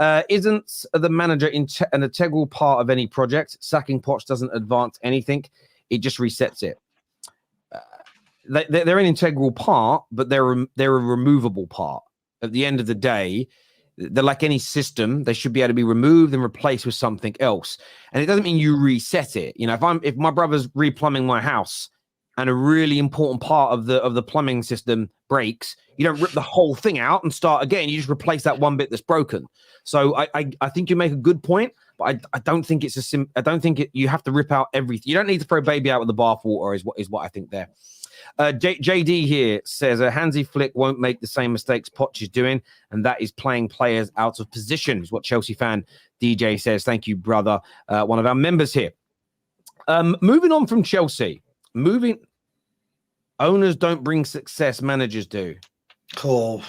Isn't the manager an integral part of any project? Sacking Poch doesn't advance anything. It just resets it. They're an integral part, but they're a removable part. At the end of the day, they're like any system. They should be able to be removed and replaced with something else. And it doesn't mean you reset it. You know, if my brother's replumbing my house and a really important part of the plumbing system breaks, you don't rip the whole thing out and start again. You just replace that one bit that's broken. So I think you make a good point, but I don't think it's I don't think you have to rip out everything. You don't need to throw baby out with the bathwater is what I think there. JD here says Hansi Flick won't make the same mistakes Poch is doing, and that is playing players out of position, is what Chelsea fan DJ says. Thank you, brother. One of our members here. Moving on from Chelsea. Owners don't bring success, managers do. Cool.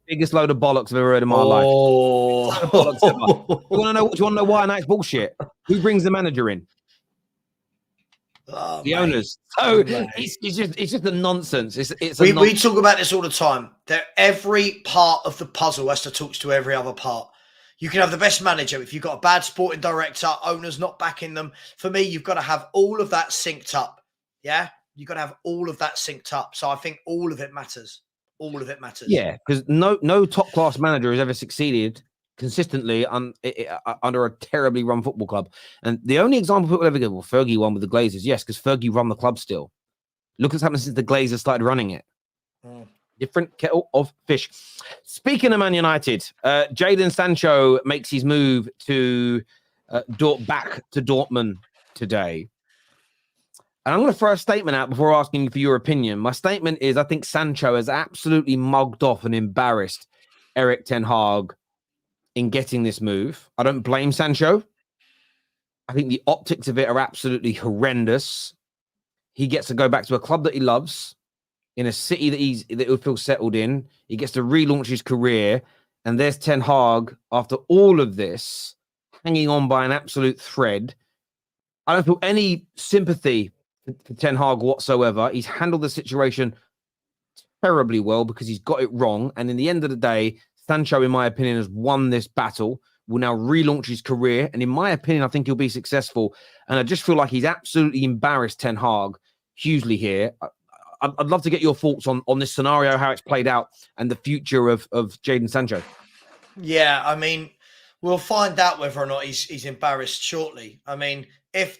Biggest load of bollocks I've ever heard in my life. Do you want to know why? That's bullshit. Who brings the manager in? Oh, the owners. So it's just a nonsense. We talk about this all the time. Every part of the puzzle has to talk to every other part. You can have the best manager if you've got a bad sporting director, owners not backing them. For me, you've got to have all of that synced up. Yeah, you've got to have all of that synced up. So I think all of it matters. All of it matters. Yeah, because no top class manager has ever succeeded consistently under a terribly run football club. And the only example people ever give, well, Fergie won with the Glazers. Yes, because Fergie run the club still. Look what's happened since the Glazers started running it. Different kettle of fish. Speaking of Man United, Jadon Sancho makes his move to back to Dortmund today. And I'm going to throw a statement out before asking you for your opinion. My statement is I think Sancho has absolutely mugged off and embarrassed Erik Ten Hag in getting this move. I don't blame Sancho. I think the optics of it are absolutely horrendous. He gets to go back to a club that he loves, in a city that he'll feel settled in. He gets to relaunch his career. And there's Ten Hag, after all of this, hanging on by an absolute thread. I don't feel any sympathy for Ten Hag whatsoever. He's handled the situation terribly well because he's got it wrong. And in the end of the day, Sancho, in my opinion, has won this battle, will now relaunch his career. And in my opinion, I think he'll be successful. And I just feel like he's absolutely embarrassed Ten Hag hugely here. I'd love to get your thoughts on this scenario, how it's played out, and the future of Jadon Sancho. Yeah, I mean, we'll find out whether or not he's embarrassed shortly. I mean, if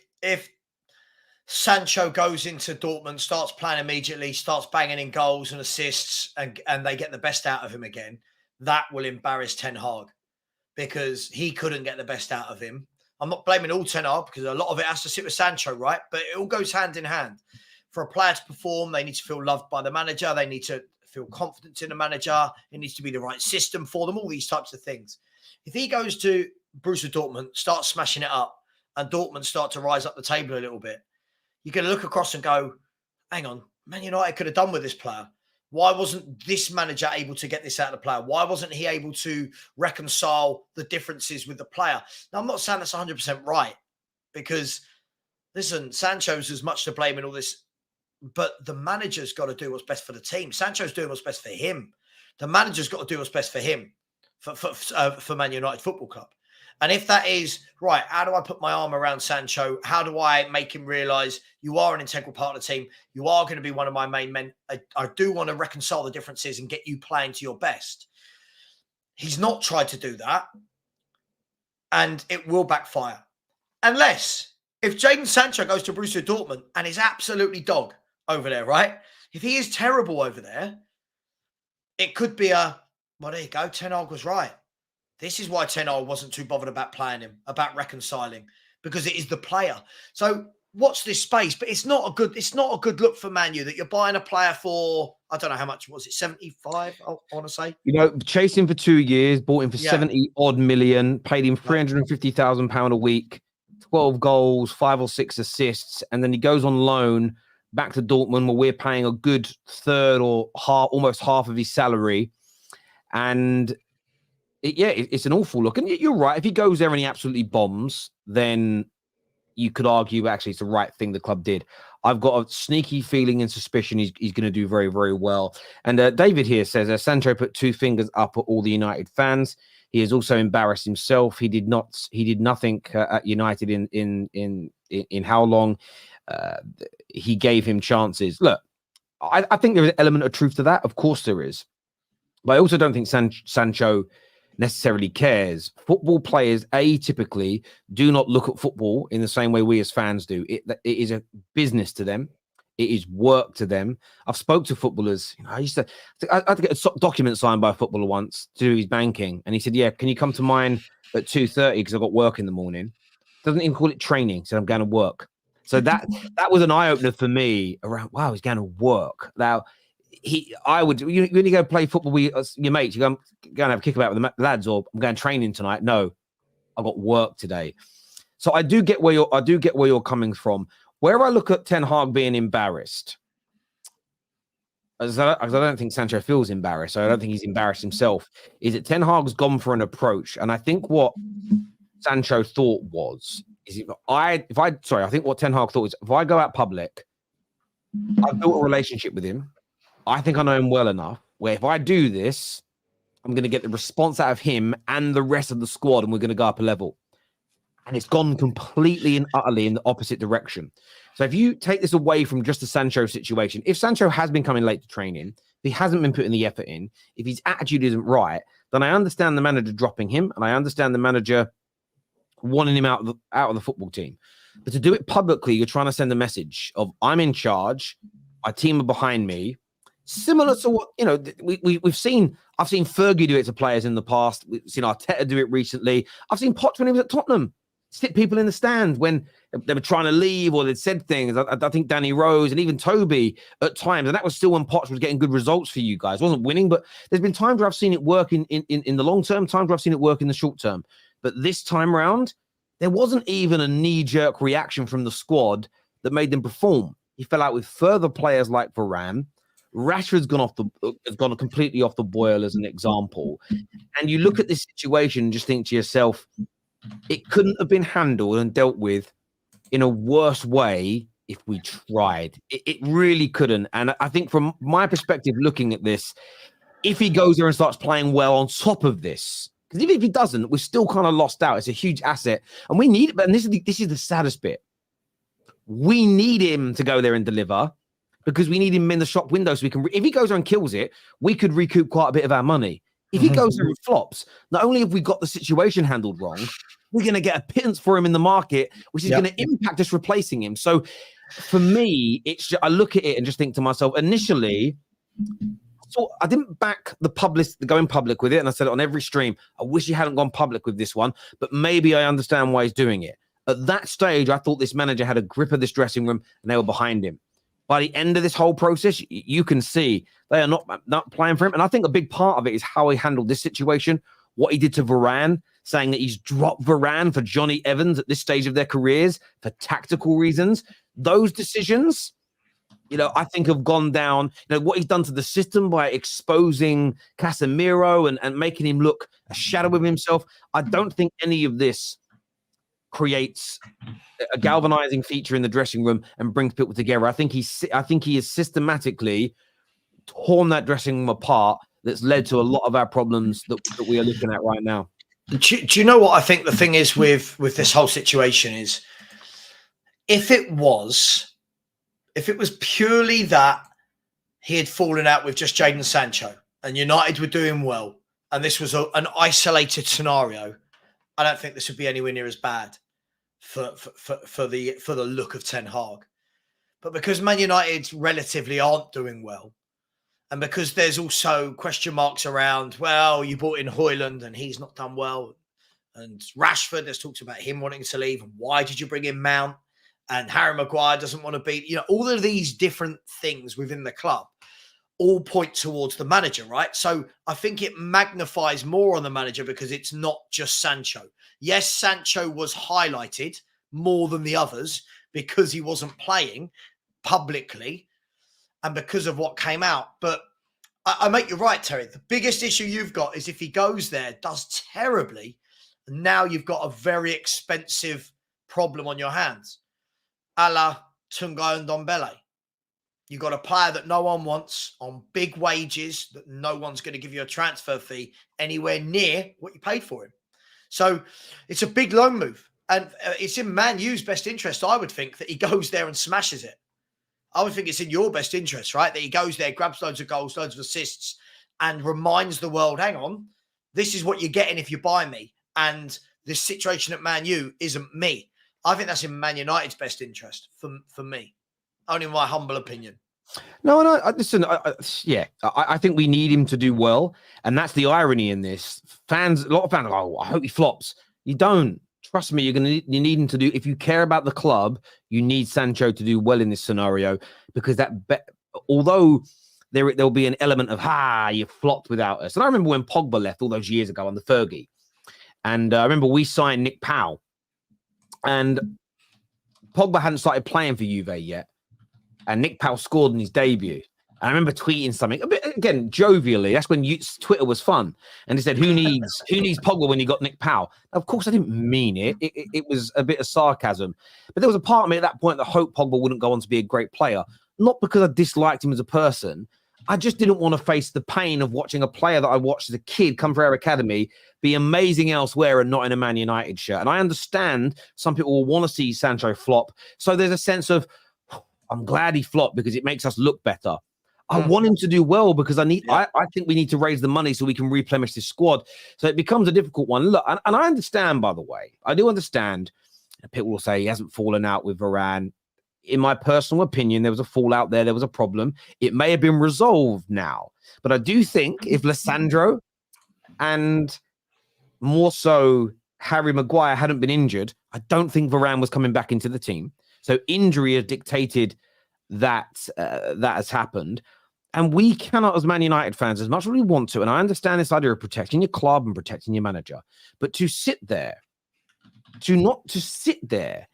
Sancho goes into Dortmund, starts playing immediately, starts banging in goals and assists, and they get the best out of him again, that will embarrass Ten Hag because he couldn't get the best out of him. I'm not blaming all Ten Hag because a lot of it has to sit with Sancho, right? But it all goes hand in hand. For a player to perform, they need to feel loved by the manager. They need to feel confidence in the manager. It needs to be the right system for them, all these types of things. If he goes to Borussia Dortmund, starts smashing it up, and Dortmund start to rise up the table a little bit, you're going to look across and go, hang on, Man United could have done with this player. Why wasn't this manager able to get this out of the player? Why wasn't he able to reconcile the differences with the player? Now, I'm not saying that's 100% right because, listen, Sancho's as much to blame in all this, but the manager's got to do what's best for the team. Sancho's doing what's best for him. The manager's got to do what's best for him, for Man United Football Club. And if that is, right, how do I put my arm around Sancho? How do I make him realise you are an integral part of the team? You are going to be one of my main men. I do want to reconcile the differences and get you playing to your best. He's not tried to do that. And it will backfire. Unless, if Jadon Sancho goes to Borussia Dortmund and is absolutely dog over there, right? If he is terrible over there, it could be well, there you go. Ten Hag was right. This is why Ten Hag wasn't too bothered about playing him, about reconciling, because it is the player. So watch this space, but it's not a good look for Man U that you're buying a player for, I don't know how much was it, 75, I want to say. You know, chased him for 2 years, bought him for 70 odd million, paid him £350,000 a week, 12 goals, 5 or 6 assists, and then he goes on loan back to Dortmund where we're paying a good third or almost half of his salary. And it's an awful look. And you're right. If he goes there and he absolutely bombs, then you could argue actually it's the right thing the club did. I've got a sneaky feeling and suspicion he's going to do very, very well. And David here says, Sancho put 2 fingers up at all the United fans. He has also embarrassed himself. He did nothing at United in how long? He gave him chances. Look, I think there is an element of truth to that. Of course there is. But I also don't think Sancho necessarily cares. Football players, typically do not look at football in the same way we as fans do. It is a business to them. It is work to them. I've spoke to footballers. I had to get a document signed by a footballer once to do his banking. And he said, yeah, can you come to mine at 2:30 because I've got work in the morning? Doesn't even call it training. So I'm going to work. So that was an eye-opener for me around, wow, he's going to work. Now, when you go play football with your mates, you go and have a kickabout with the lads, or I'm going training tonight. No, I've got work today. So I do get where you're coming from. Where I look at Ten Hag being embarrassed, as I don't think Sancho feels embarrassed. So I don't think he's embarrassed himself. Is that Ten Hag's gone for an approach, and I think what Sancho thought was I think what Ten Hag thought is if I go out public, I've built a relationship with him. I think I know him well enough where if I do this, I'm going to get the response out of him and the rest of the squad, and we're going to go up a level. And it's gone completely and utterly in the opposite direction. So if you take this away from just the Sancho situation, if Sancho has been coming late to training, if he hasn't been putting the effort in, if his attitude isn't right, then I understand the manager dropping him, and I understand the manager wanting him out of the football team. But to do it publicly, you're trying to send a message of I'm in charge, my team are behind me. Similar to what, I've seen Fergie do it to players in the past. We've seen Arteta do it recently. I've seen Poch when he was at Tottenham sit people in the stand when they were trying to leave or they'd said things. I think Danny Rose and even Toby at times, and that was still when Poch was getting good results for you guys. Wasn't winning, but there's been times where I've seen it work in the long term, times where I've seen it work in the short term. But this time round, there wasn't even a knee-jerk reaction from the squad that made them perform. He fell out with further players like Varane. Rashford's gone completely off the boil as an example. And you look at this situation and just think to yourself, it couldn't have been handled and dealt with in a worse way if we tried. It really couldn't. And I think from my perspective, looking at this, if he goes there and starts playing well on top of this, because even if he doesn't, we're still kind of lost out. It's a huge asset. And we need it. And this is the saddest bit. We need him to go there and deliver because we need him in the shop window so we can, if he goes there and kills it, we could recoup quite a bit of our money. If he goes there and flops, not only have we got the situation handled wrong, we're going to get a pittance for him in the market, which is going to impact us replacing him. So for me, it's just, I look at it and just think to myself, initially, so I didn't back the going public with it. And I said it on every stream, I wish he hadn't gone public with this one, but maybe I understand why he's doing it. At that stage, I thought this manager had a grip of this dressing room and they were behind him. By the end of this whole process, you can see they are not playing for him. And I think a big part of it is how he handled this situation, what he did to Varane, saying that he's dropped Varane for Johnny Evans at this stage of their careers for tactical reasons. Those decisions, I think have gone down. What he's done to the system by exposing Casemiro and making him look a shadow of himself. I don't think any of this creates a galvanizing feature in the dressing room and brings people together. I think he has systematically torn that dressing room apart. That's led to a lot of our problems that we are looking at right now. Do you know what I think the thing is with this whole situation is, if it was purely that he had fallen out with just Jadon Sancho and United were doing well, and this was an isolated scenario, I don't think this would be anywhere near as bad for the look of Ten Hag. But because Man United relatively aren't doing well, and because there's also question marks around, well, you brought in Højlund and he's not done well, and Rashford, there's talks about him wanting to leave, and why did you bring in Mount? And Harry Maguire doesn't want to be, all of these different things within the club all point towards the manager, right? So I think it magnifies more on the manager because it's not just Sancho. Yes, Sancho was highlighted more than the others because he wasn't playing publicly and because of what came out. But I make you right, Terry. The biggest issue you've got is if he goes there, does terribly, and now you've got a very expensive problem on your hands. A la Tunga and Ndombele. You've got a player that no one wants on big wages, that no one's going to give you a transfer fee anywhere near what you paid for him. So it's a big loan move. And it's in Man U's best interest, I would think, that he goes there and smashes it. I would think it's in your best interest, right? That he goes there, grabs loads of goals, loads of assists, and reminds the world, hang on, this is what you're getting if you buy me. And this situation at Man U isn't me. I think that's in Man United's best interest for me. Only my humble opinion. No, listen, I think we need him to do well. And that's the irony in this. A lot of fans are like, oh, I hope he flops. You don't. Trust me, you need him to do. If you care about the club, you need Sancho to do well in this scenario, because although there'll be an element of you flopped without us. And I remember when Pogba left all those years ago on the Fergie, and I remember we signed Nick Powell, and Pogba hadn't started playing for Juve yet, and Nick Powell scored in his debut. I remember tweeting something a bit, again, jovially. That's when Twitter was fun. And he said, who needs Pogba when you got Nick Powell? Of course, I didn't mean it. It was a bit of sarcasm. But there was a part of me at that point that hoped Pogba wouldn't go on to be a great player. Not because I disliked him as a person. I just didn't want to face the pain of watching a player that I watched as a kid come through our academy be amazing elsewhere and not in a Man United shirt. And I understand some people will want to see Sancho flop. So there's a sense of, I'm glad he flopped because it makes us look better. I want him to do well because I think we need to raise the money so we can replenish this squad. So it becomes a difficult one. Look, and I understand, by the way, I do understand. People will say he hasn't fallen out with Varane. In my personal opinion, there was a fallout there. There was a problem. It may have been resolved now. But I do think if Lissandro and more so Harry Maguire hadn't been injured, I don't think Varane was coming back into the team. So injury has dictated that that has happened. And we cannot, as Man United fans, as much as we want to, and I understand this idea of protecting your club and protecting your manager, but to sit there, to sit there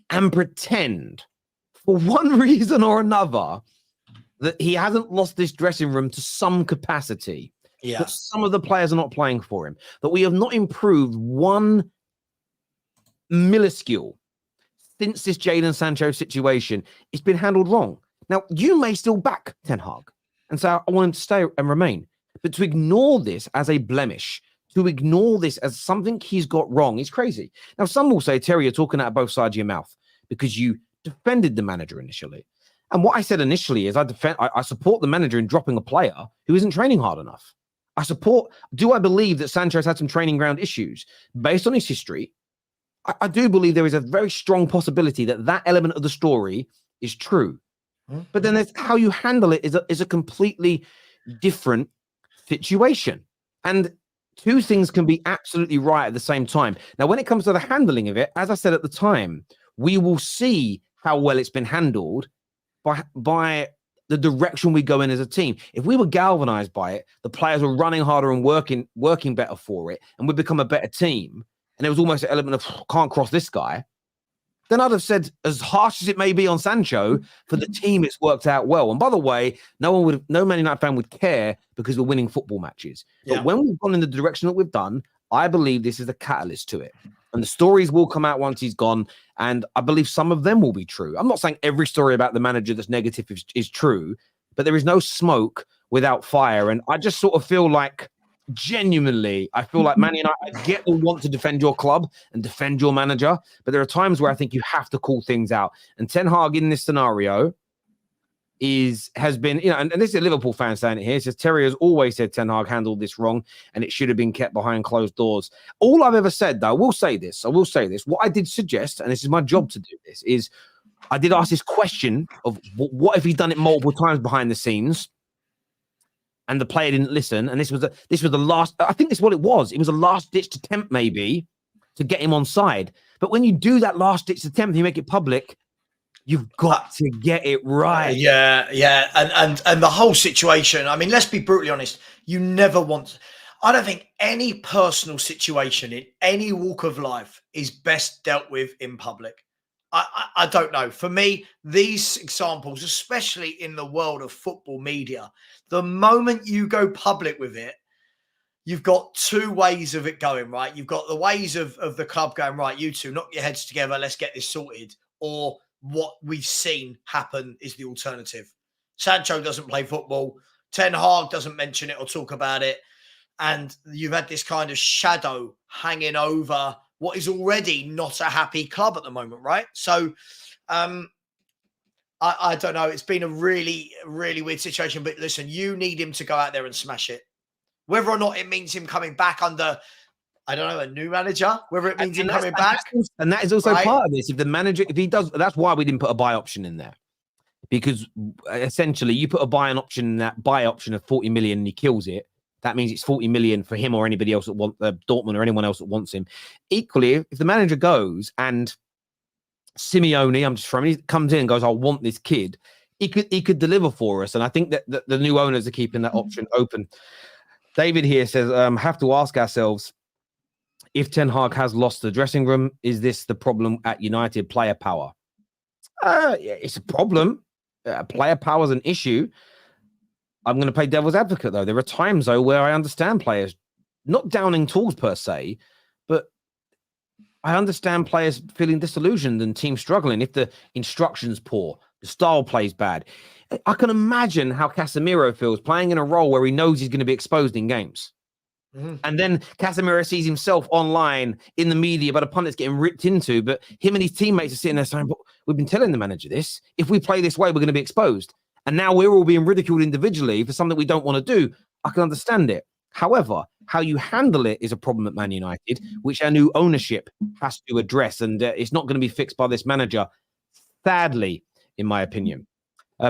and pretend for one reason or another that he hasn't lost this dressing room to some capacity, that some of the players are not playing for him, that we have not improved one minuscule since this Jadon Sancho situation. It's been handled wrong. Now, you may still back Ten Hag and say, I want him to stay and remain. But to ignore this as a blemish, to ignore this as something he's got wrong, is crazy. Now, some will say, Terry, you're talking out of both sides of your mouth because you defended the manager initially. And what I said initially is I support the manager in dropping a player who isn't training hard enough. Do I believe that Sancho's had some training ground issues? Based on his history, I do believe there is a very strong possibility that element of the story is true. But then there's how you handle it is a completely different situation. And two things can be absolutely right at the same time. Now, when it comes to the handling of it, as I said at the time, we will see how well it's been handled by the direction we go in as a team. If we were galvanized by it, the players were running harder and working better for it, and we'd become a better team, and there was almost an element of can't cross this guy, then I'd have said, as harsh as it may be on Sancho, for the team it's worked out well. And by the way, no Man United fan would care because we're winning football matches. But when we've gone in the direction that we've done, I believe this is a catalyst to it. And the stories will come out once he's gone, and I believe some of them will be true. I'm not saying every story about the manager that's negative is true, but there is no smoke without fire. And I just sort of feel like, genuinely, I feel like Man United, I get the want to defend your club and defend your manager, but there are times where I think you have to call things out. And Ten Hag in this scenario has been, and this is a Liverpool fan saying it here. It says Terry has always said Ten Hag handled this wrong and it should have been kept behind closed doors. All I've ever said, though, I will say this. What I did suggest, and this is my job to do this, is I did ask this question of what if he'd done it multiple times behind the scenes and the player didn't listen. And this was the last, I think this is what it was. It was a last ditch attempt maybe to get him on side. But when you do that last ditch attempt and you make it public, you've got to get it right. Yeah. And the whole situation, I mean, let's be brutally honest. You never want, I don't think any personal situation in any walk of life is best dealt with in public. I don't know. For me, these examples, especially in the world of football media, the moment you go public with it, you've got two ways of it going, right? You've got the ways of the club going, right, you two, knock your heads together, let's get this sorted. Or what we've seen happen is the alternative. Sancho doesn't play football. Ten Hag doesn't mention it or talk about it. And you've had this kind of shadow hanging over what is already not a happy club at the moment, right? So I don't know. It's been a really, really weird situation. But listen, you need him to go out there and smash it. Whether or not it means him coming back under, I don't know, a new manager, whether it means him coming back. And that is also part of this. If the manager, if he does, that's why we didn't put a buy option in there. Because essentially you put a buy option in that buy option of 40 million and he kills it. That means it's 40 million for him or anybody else that wants Dortmund or anyone else that wants him. Equally, if the manager goes and Simeone, I'm just throwing, he comes in and goes, I want this kid, he could deliver for us. And I think that the new owners are keeping that option open. David here says, have to ask ourselves, if Ten Hag has lost the dressing room, is this the problem at United? Player power? It's a problem. Player power is an issue. I'm going to play devil's advocate, though. There are times, though, where I understand players not downing tools per se, but I understand players feeling disillusioned and teams struggling if the instruction's poor, the style plays bad. I can imagine how Casemiro feels playing in a role where he knows he's going to be exposed in games. Mm-hmm. And then Casemiro sees himself online in the media, but a pundit's getting ripped into, but him and his teammates are sitting there saying, but we've been telling the manager this. If we play this way, we're going to be exposed. And now we're all being ridiculed individually for something we don't want to do. I can understand it. However, how you handle it is a problem at Man United, which our new ownership has to address. And it's not going to be fixed by this manager, sadly, in my opinion.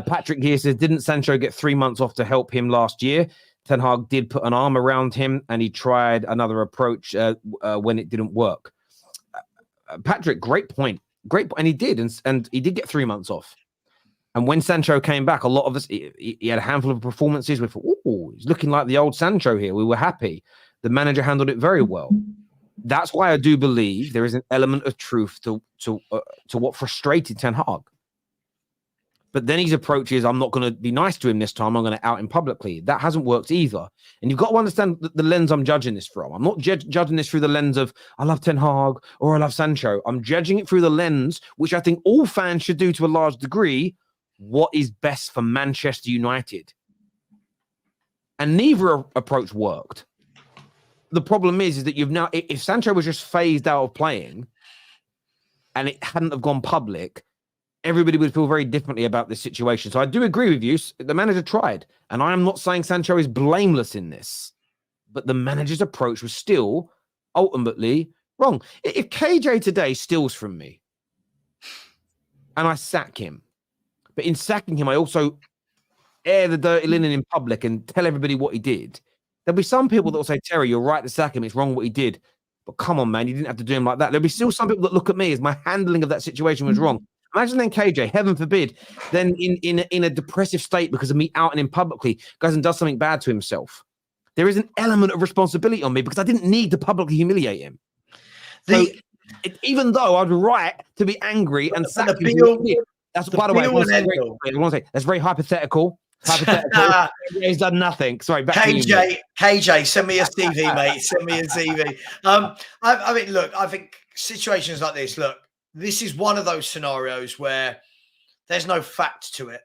Patrick here says, didn't Sancho get 3 months off to help him last year? Ten Hag did put an arm around him and he tried another approach when it didn't work. Patrick, great point. Great point. And he did. And he did get 3 months off. And when Sancho came back, a lot of us, he had a handful of performances. We thought, oh, he's looking like the old Sancho here. We were happy. The manager handled it very well. That's why I do believe there is an element of truth to what frustrated Ten Hag. But then his approach is, I'm not going to be nice to him this time. I'm going to out him publicly. That hasn't worked either. And you've got to understand the lens I'm judging this from. I'm not judging this through the lens of, I love Ten Hag or I love Sancho. I'm judging it through the lens, which I think all fans should do to a large degree, what is best for Manchester United. And neither approach worked. The problem is that you've now, if Sancho was just phased out of playing and it hadn't have gone public, everybody would feel very differently about this situation. So I do agree with you. The manager tried. And I am not saying Sancho is blameless in this. But the manager's approach was still ultimately wrong. If KJ today steals from me and I sack him, but in sacking him, I also air the dirty linen in public and tell everybody what he did, there'll be some people that will say, Terry, you're right to sack him. It's wrong what he did. But come on, man, you didn't have to do him like that. There'll be still some people that look at me as my handling of that situation was wrong. Imagine then KJ, heaven forbid, then in a depressive state because of me outing him publicly, goes and does something bad to himself. There is an element of responsibility on me because I didn't need to publicly humiliate him. Even though I'd right to be angry and sack him. That's, by the way, I want to say, that's very hypothetical. He's done nothing. Sorry, KJ, send me a CV, mate. Send me a CV. I mean, look, I think situations like this, look, this is one of those scenarios where there's no fact to it,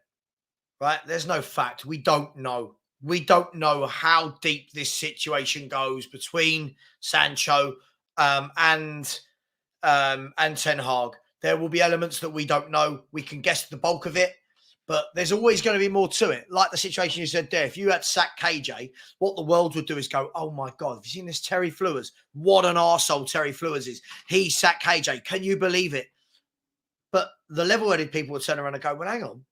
right? There's no fact. We don't know. We don't know how deep this situation goes between Sancho and Ten Hag. There will be elements that we don't know. We can guess the bulk of it, but there's always going to be more to it. Like the situation you said there, if you had sacked KJ, what the world would do is go, oh my God, have you seen this Terry Flewers? What an arsehole Terry Flewers is. He sacked KJ. Can you believe it? But the level-headed people would turn around and go, well, hang on,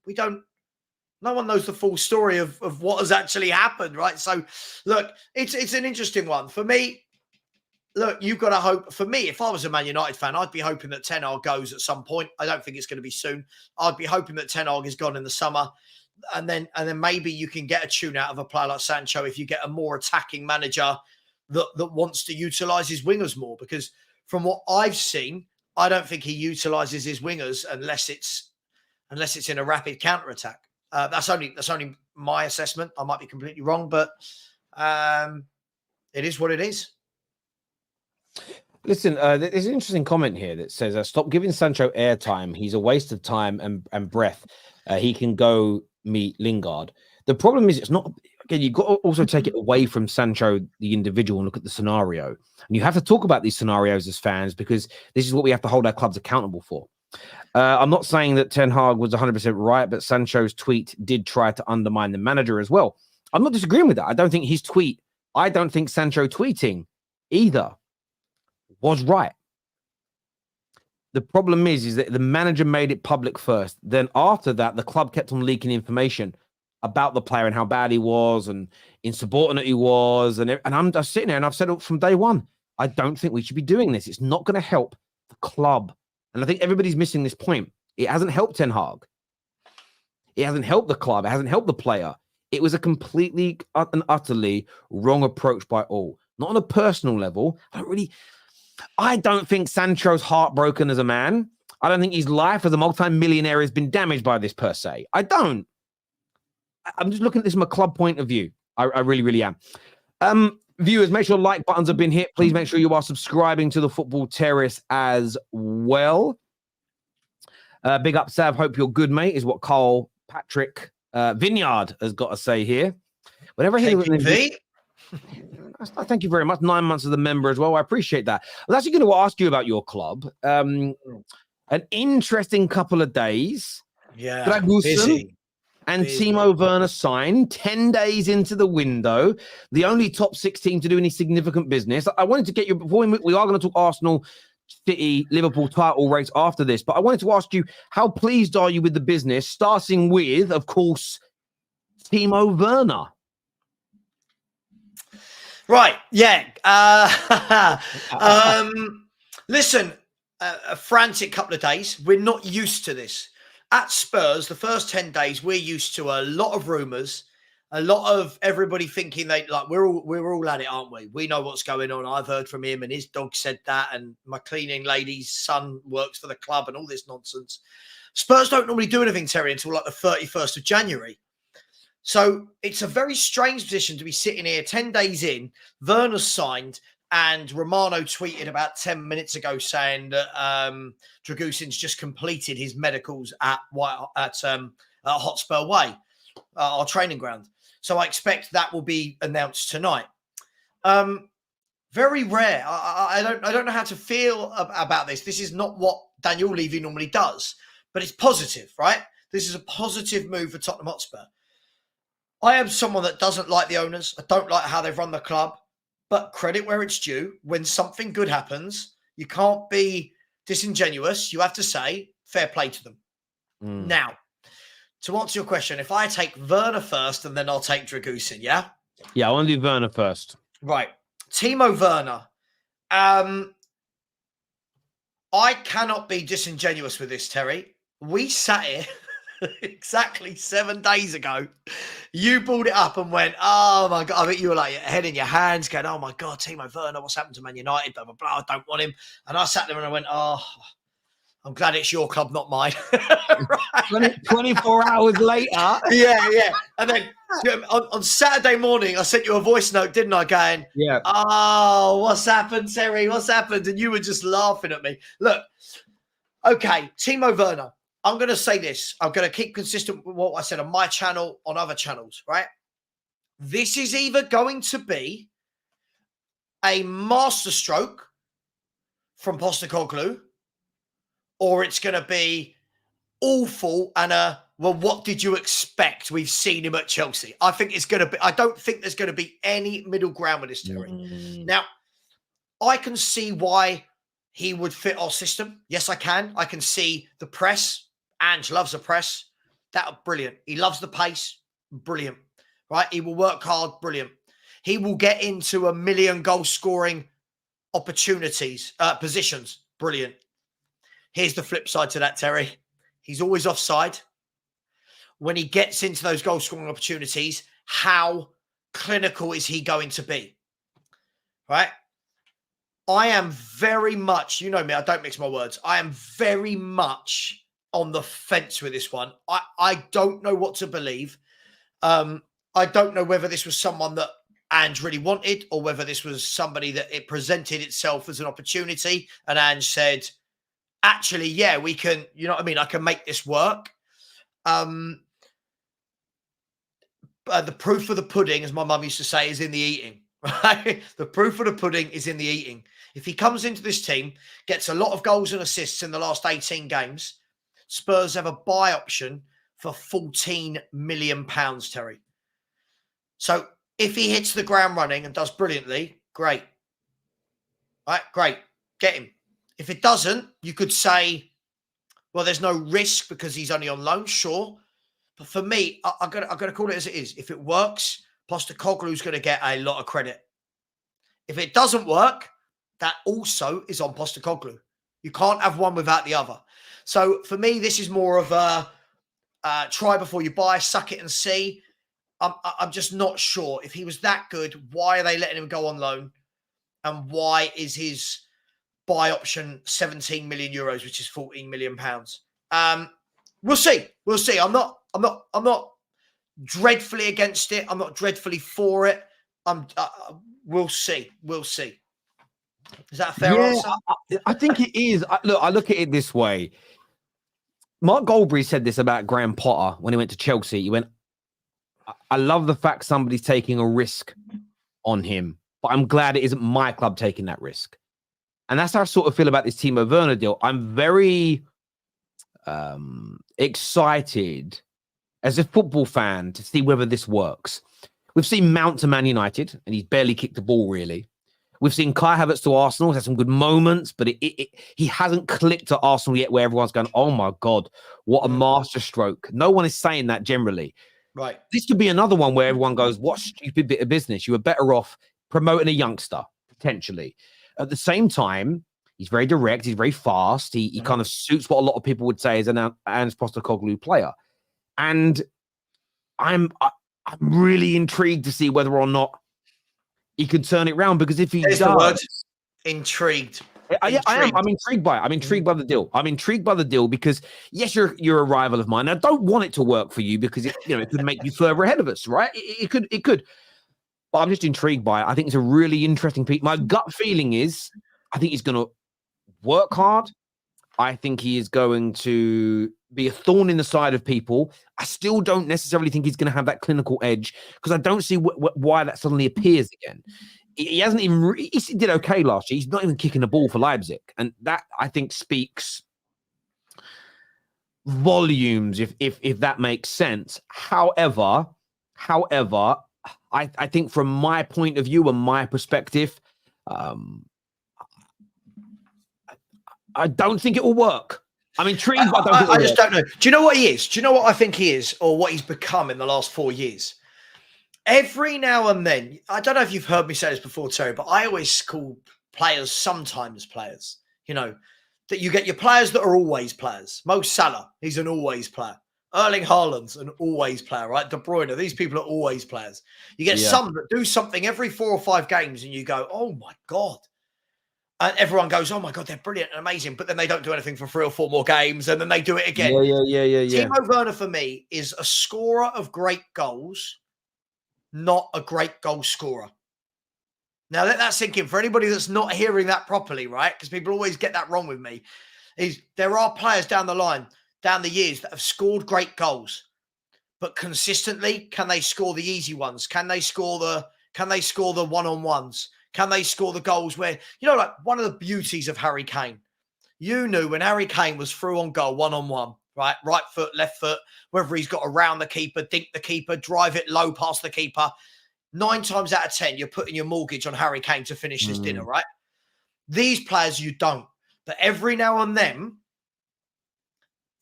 no one knows the full story of what has actually happened, right? So, look, it's an interesting one. For me, look, you've got to hope. For me, if I was a Man United fan, I'd be hoping that Ten Hag goes at some point. I don't think it's going to be soon. I'd be hoping that Ten Hag is gone in the summer. And then maybe you can get a tune out of a player like Sancho if you get a more attacking manager that wants to utilise his wingers more. Because from what I've seen, I don't think he utilises his wingers unless it's in a rapid counter-attack. That's only my assessment. I might be completely wrong, but it is what it is. Listen, there's an interesting comment here that says, stop giving Sancho airtime. He's a waste of time and breath. He can go meet Lingard. The problem is it's not, again, you've got to also take it away from Sancho, the individual, and look at the scenario. And you have to talk about these scenarios as fans because this is what we have to hold our clubs accountable for. I'm not saying that Ten Hag was 100% right, but Sancho's tweet did try to undermine the manager as well. I'm not disagreeing with that. I don't think Sancho tweeting either was right. The problem is that the manager made it public first. Then after that, the club kept on leaking information about the player and how bad he was and insubordinate he was. And I'm just sitting there and I've said it from day one. I don't think we should be doing this. It's not going to help the club. And I think everybody's missing this point. It hasn't helped Ten Hag. It hasn't helped the club. It hasn't helped the player. It was a completely and utterly wrong approach by all. Not on a personal level. I don't think Sancho's heartbroken as a man. I don't think his life as a multi-millionaire has been damaged by this per se. I don't. I'm just looking at this from a club point of view. I really, really am. Viewers, make sure like buttons have been hit. Please make sure you are subscribing to the Football Terrace as well. Big up, Sav. Hope you're good, mate, is what Carl Patrick Vineyard has got to say here. Whenever I hear thank you very much. 9 months as a member as well. I appreciate that. I was actually going to ask you about your club. An interesting couple of days. Yeah. Drăgușin and Timo Werner signed 10 days into the window. The only top 6 team to do any significant business. I wanted to get you, before we are going to talk Arsenal, City, Liverpool title race after this, but I wanted to ask you, how pleased are you with the business, starting with, of course, Timo Werner? Right, yeah. Listen, a frantic couple of days. We're not used to this. At Spurs, the first 10 days, we're used to a lot of rumours, a lot of everybody thinking we're all at it, aren't we? We know what's going on. I've heard from him, and his dog said that, and my cleaning lady's son works for the club, and all this nonsense. Spurs don't normally do anything, Terry, until like the 31st of January. So it's a very strange position to be sitting here 10 days in. Werner's signed, and Romano tweeted about 10 minutes ago saying that Dragusin's just completed his medicals at Hotspur Way, our training ground. So I expect that will be announced tonight. Very rare. I don't know how to feel about this. This is not what Daniel Levy normally does, but it's positive, right? This is a positive move for Tottenham Hotspur. I am someone that doesn't like the owners. I don't like how they've run the club, but credit where it's due. When something good happens, you can't be disingenuous. You have to say fair play to them. Now, to answer your question, if I take Werner first and then I'll take Dragusin, yeah? Yeah, I want to do Werner first. Right. Timo Werner. I cannot be disingenuous with this, Terry. We sat here exactly 7 days ago. You brought it up and went, oh my God. I think you were like head in your hands going, oh my God, Timo Werner, what's happened to Man United? Blah, blah, blah. I don't want him. And I sat there and I went, oh, I'm glad it's your club, not mine. Right. 24 hours later. Yeah. And then on Saturday morning, I sent you a voice note, didn't I? Going, yeah. Oh, what's happened, Terry? What's happened? And you were just laughing at me. Look, okay, Timo Werner. I'm going to say this. I'm going to keep consistent with what I said on my channel, on other channels, right? This is either going to be a masterstroke from Postecoglou, or it's going to be awful and well, what did you expect? We've seen him at Chelsea. I think it's going to be, I don't think there's going to be any middle ground with this, Terry. Now, I can see why he would fit our system. Yes, I can. I can see the press. Ange loves the press. That brilliant. He loves the pace. Brilliant. Right? He will work hard. Brilliant. He will get into 1 million goal scoring opportunities, positions. Brilliant. Here's the flip side to that, Terry. He's always offside. When he gets into those goal scoring opportunities, how clinical is he going to be? Right? I am very much, you know me, I don't mix my words. I am very much on the fence with this one. I don't know what to believe. I don't know whether this was someone that Ange really wanted or whether this was somebody that it presented itself as an opportunity and Ange said, actually, yeah, we can, you know what I mean? I can make this work. The proof of the pudding, as my mum used to say, is in the eating. Right? The proof of the pudding is in the eating. If he comes into this team, gets a lot of goals and assists in the last 18 games, Spurs have a buy option for £14 million, Terry. So if he hits the ground running and does brilliantly, great. Right? Great. Get him. If it doesn't, you could say, well, there's no risk because he's only on loan, sure. But for me, I'm gonna call it as it is. If it works, Postecoglou's going to get a lot of credit. If it doesn't work, that also is on Postecoglou. You can't have one without the other. So for me, this is more of a try before you buy, suck it and see. I'm just not sure. If he was that good, why are they letting him go on loan? And why is his buy option 17 million euros, which is 14 million pounds? We'll see. We'll see. I'm not dreadfully against it. I'm not dreadfully for it. We'll see. We'll see. Is that a fair answer? I think it is. I look at it this way. Mark Goldberry said this about Graham Potter when he went to Chelsea. He went, I love the fact somebody's taking a risk on him, but I'm glad it isn't my club taking that risk. And that's how I sort of feel about this Timo Werner deal. I'm very excited as a football fan to see whether this works. We've seen Mount to Man United, and he's barely kicked the ball, really. We've seen Kai Havertz to Arsenal. He's had some good moments, but he hasn't clicked at Arsenal yet where everyone's going, oh, my God, what a masterstroke. No one is saying that generally. Right. This could be another one where everyone goes, what stupid bit of business. You were better off promoting a youngster, potentially. At the same time, he's very direct. He's very fast. He kind of suits what a lot of people would say is an Ange Postecoglou player. And I'm I'm really intrigued to see whether or not he can turn it round, because if he There's does, the word. Intrigued. I am. I'm intrigued by it. I'm intrigued by the deal. I'm intrigued by the deal because, yes, you're a rival of mine. I don't want it to work for you because it could make you further ahead of us, right? It could. But I'm just intrigued by it. I think it's a really interesting piece. My gut feeling is, I think he's going to work hard. I think he is going to be a thorn in the side of people. I still don't necessarily think he's going to have that clinical edge, because I don't see why that suddenly appears again. He hasn't even. He did okay last year. He's not even kicking the ball for Leipzig, and that, I think, speaks volumes. If that makes sense. However, I think from my point of view and my perspective, I don't think it will work. I'm intrigued, but I just don't know. Do you know what he is? Do you know what I think he is, or what he's become in the last 4 years? Every now and then, I don't know if you've heard me say this before, Terry, but I always call players sometimes players. That you get your players that are always players. Mo Salah, he's an always player. Erling Haaland's an always player, right? De Bruyne, these people are always players. You get some that do something every 4 or 5 games and you go, oh my God. And everyone goes, oh my God, they're brilliant and amazing. But then they don't do anything for 3 or 4 more games and then they do it again. Yeah. Timo Werner for me is a scorer of great goals, not a great goal scorer. Now let that sink in for anybody that's not hearing that properly, right? Because people always get that wrong with me. There are players down the line, down the years, that have scored great goals, but consistently, can they score the easy ones? Can they score the one-on-ones? Can they score the goals where, like one of the beauties of Harry Kane, you knew when Harry Kane was through on goal, one-on-one, right? Right foot, left foot, whether he's got around the keeper, dink the keeper, drive it low past the keeper, 9 times out of 10, you're putting your mortgage on Harry Kane to finish this dinner, right? These players, you don't. But every now and then,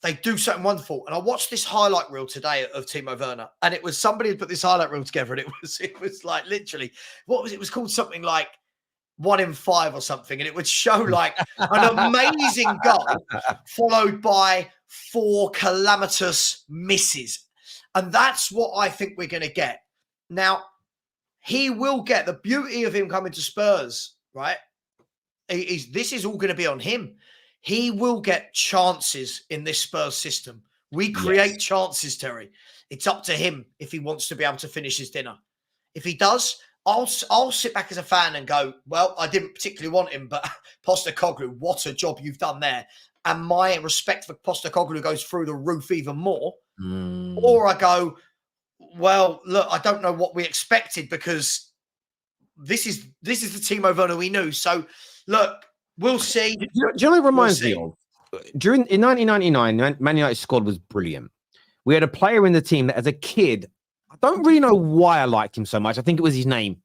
they do something wonderful. And I watched this highlight reel today of Timo Werner, and it was somebody who put this highlight reel together, and it was like literally, what was it? It was called something like 1 in 5 or something, and it would show like an amazing goal followed by 4 calamitous misses. And that's what I think we're going to get. Now, he will get the beauty of him coming to Spurs, right? This is all going to be on him. He will get chances in this Spurs system. We create chances, Terry. It's up to him if he wants to be able to finish his dinner. If he does, I'll sit back as a fan and go, well, I didn't particularly want him, but Postecoglou, what a job you've done there. And my respect for Postecoglou goes through the roof even more. Or I go, well, look, I don't know what we expected, because this is the Timo Werner we knew. So, look, we'll see. Do you know what it reminds me of? In 1999, Man United squad was brilliant. We had a player in the team that, as a kid, I don't really know why I liked him so much. I think it was his name.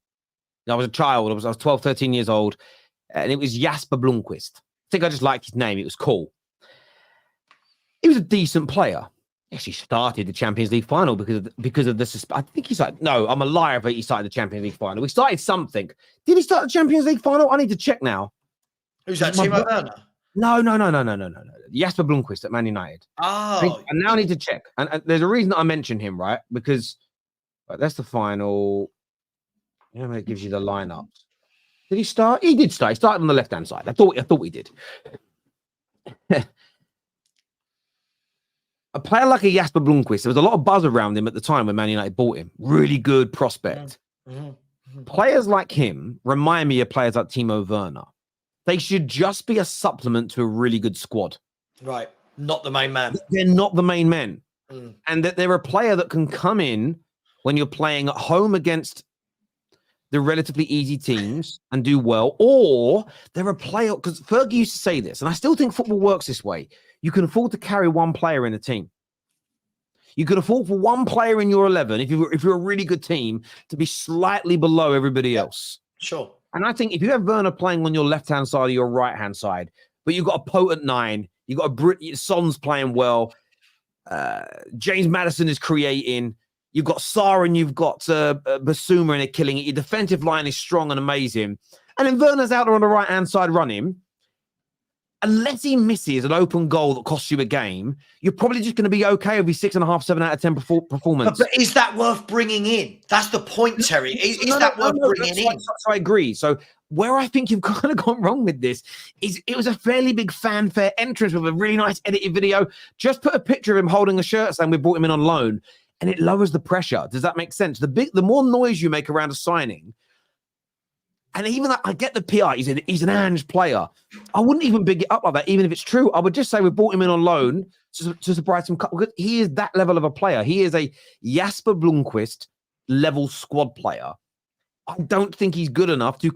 I was a child. I was 12, 13 years old, and it was Jasper Blomqvist. I think I just liked his name. It was cool. He was a decent player. Actually started the Champions League final because of the. I think he's like, no, I'm a liar, but he started the Champions League final. We started something. Did he start the Champions League final? I need to check now. Who's that? Timo Werner? No. Jasper Blomqvist at Man United. Oh. And now I need to check. And there's a reason that I mentioned him, right? Because that's the final. It gives you the lineup. Did he start? He did start. He started on the left-hand side. I thought he did. A player like a Jasper Blomqvist, there was a lot of buzz around him at the time when Man United bought him. Really good prospect. Players like him remind me of players like Timo Werner. They should just be a supplement to a really good squad. Right. Not the main man. They're not the main men. And that they're a player that can come in when you're playing at home against the relatively easy teams and do well. Or they're a player, because Fergie used to say this, and I still think football works this way. You can afford to carry one player in a team. You can afford for one player in your 11, if you're a really good team, to be slightly below everybody else. Sure. And I think if you have Werner playing on your left-hand side or your right-hand side, but you've got a potent 9, you've got Son's playing well, James Maddison is creating, you've got Sarr and you've got Basuma and they're killing it, your defensive line is strong and amazing, and then Werner's out there on the right-hand side running, unless he misses an open goal that costs you a game, you're probably just going to be okay with his 6.5, 7 out of 10 performance. But is that worth bringing in? That's the point, Terry. Is that worth bringing in? So I agree. So where I think you've kind of gone wrong with this is it was a fairly big fanfare entrance with a really nice edited video. Just put a picture of him holding a shirt saying we brought him in on loan, and it lowers the pressure. Does that make sense? The more noise you make around a signing, and even I get the PR, he's an Ange player. I wouldn't even big it up like that, even if it's true. I would just say we brought him in on loan to surprise some. He is that level of a player. He is a Jasper Blomqvist level squad player. I don't think he's good enough to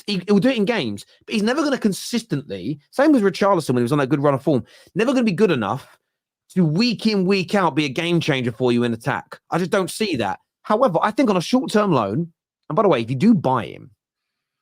he'll do it in games, but he's never going to consistently, same as Richarlison when he was on that good run of form, never going to be good enough to week in, week out be a game changer for you in attack. I just don't see that. However, I think on a short-term loan, and by the way, if you do buy him,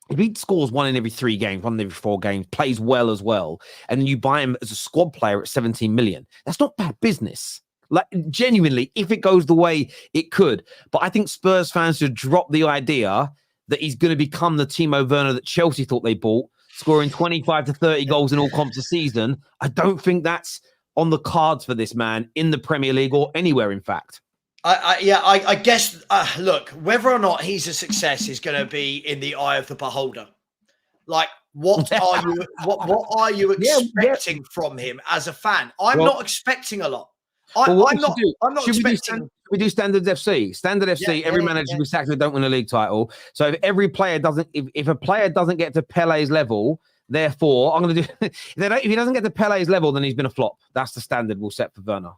if he scores 1 in every 3 games, 1 in every 4 games, plays well as well, and you buy him as a squad player at 17 million, that's not bad business. Like, genuinely, if it goes the way it could. But I think Spurs fans should drop the idea that he's going to become the Timo Werner that Chelsea thought they bought, scoring 25 to 30 goals in all comps a season. I don't think that's on the cards for this man in the Premier League or anywhere, in fact. I guess, look, whether or not he's a success is going to be in the eye of the beholder. Like, what are you expecting from him as a fan? I'm not expecting a lot. I'm not expecting. We do Standards FC. Standard FC. Every manager we sack that don't win a league title. So if every player doesn't, if a player doesn't get to Pele's level, therefore I'm going to do. If he doesn't get to Pele's level, then he's been a flop. That's the standard we'll set for Werner.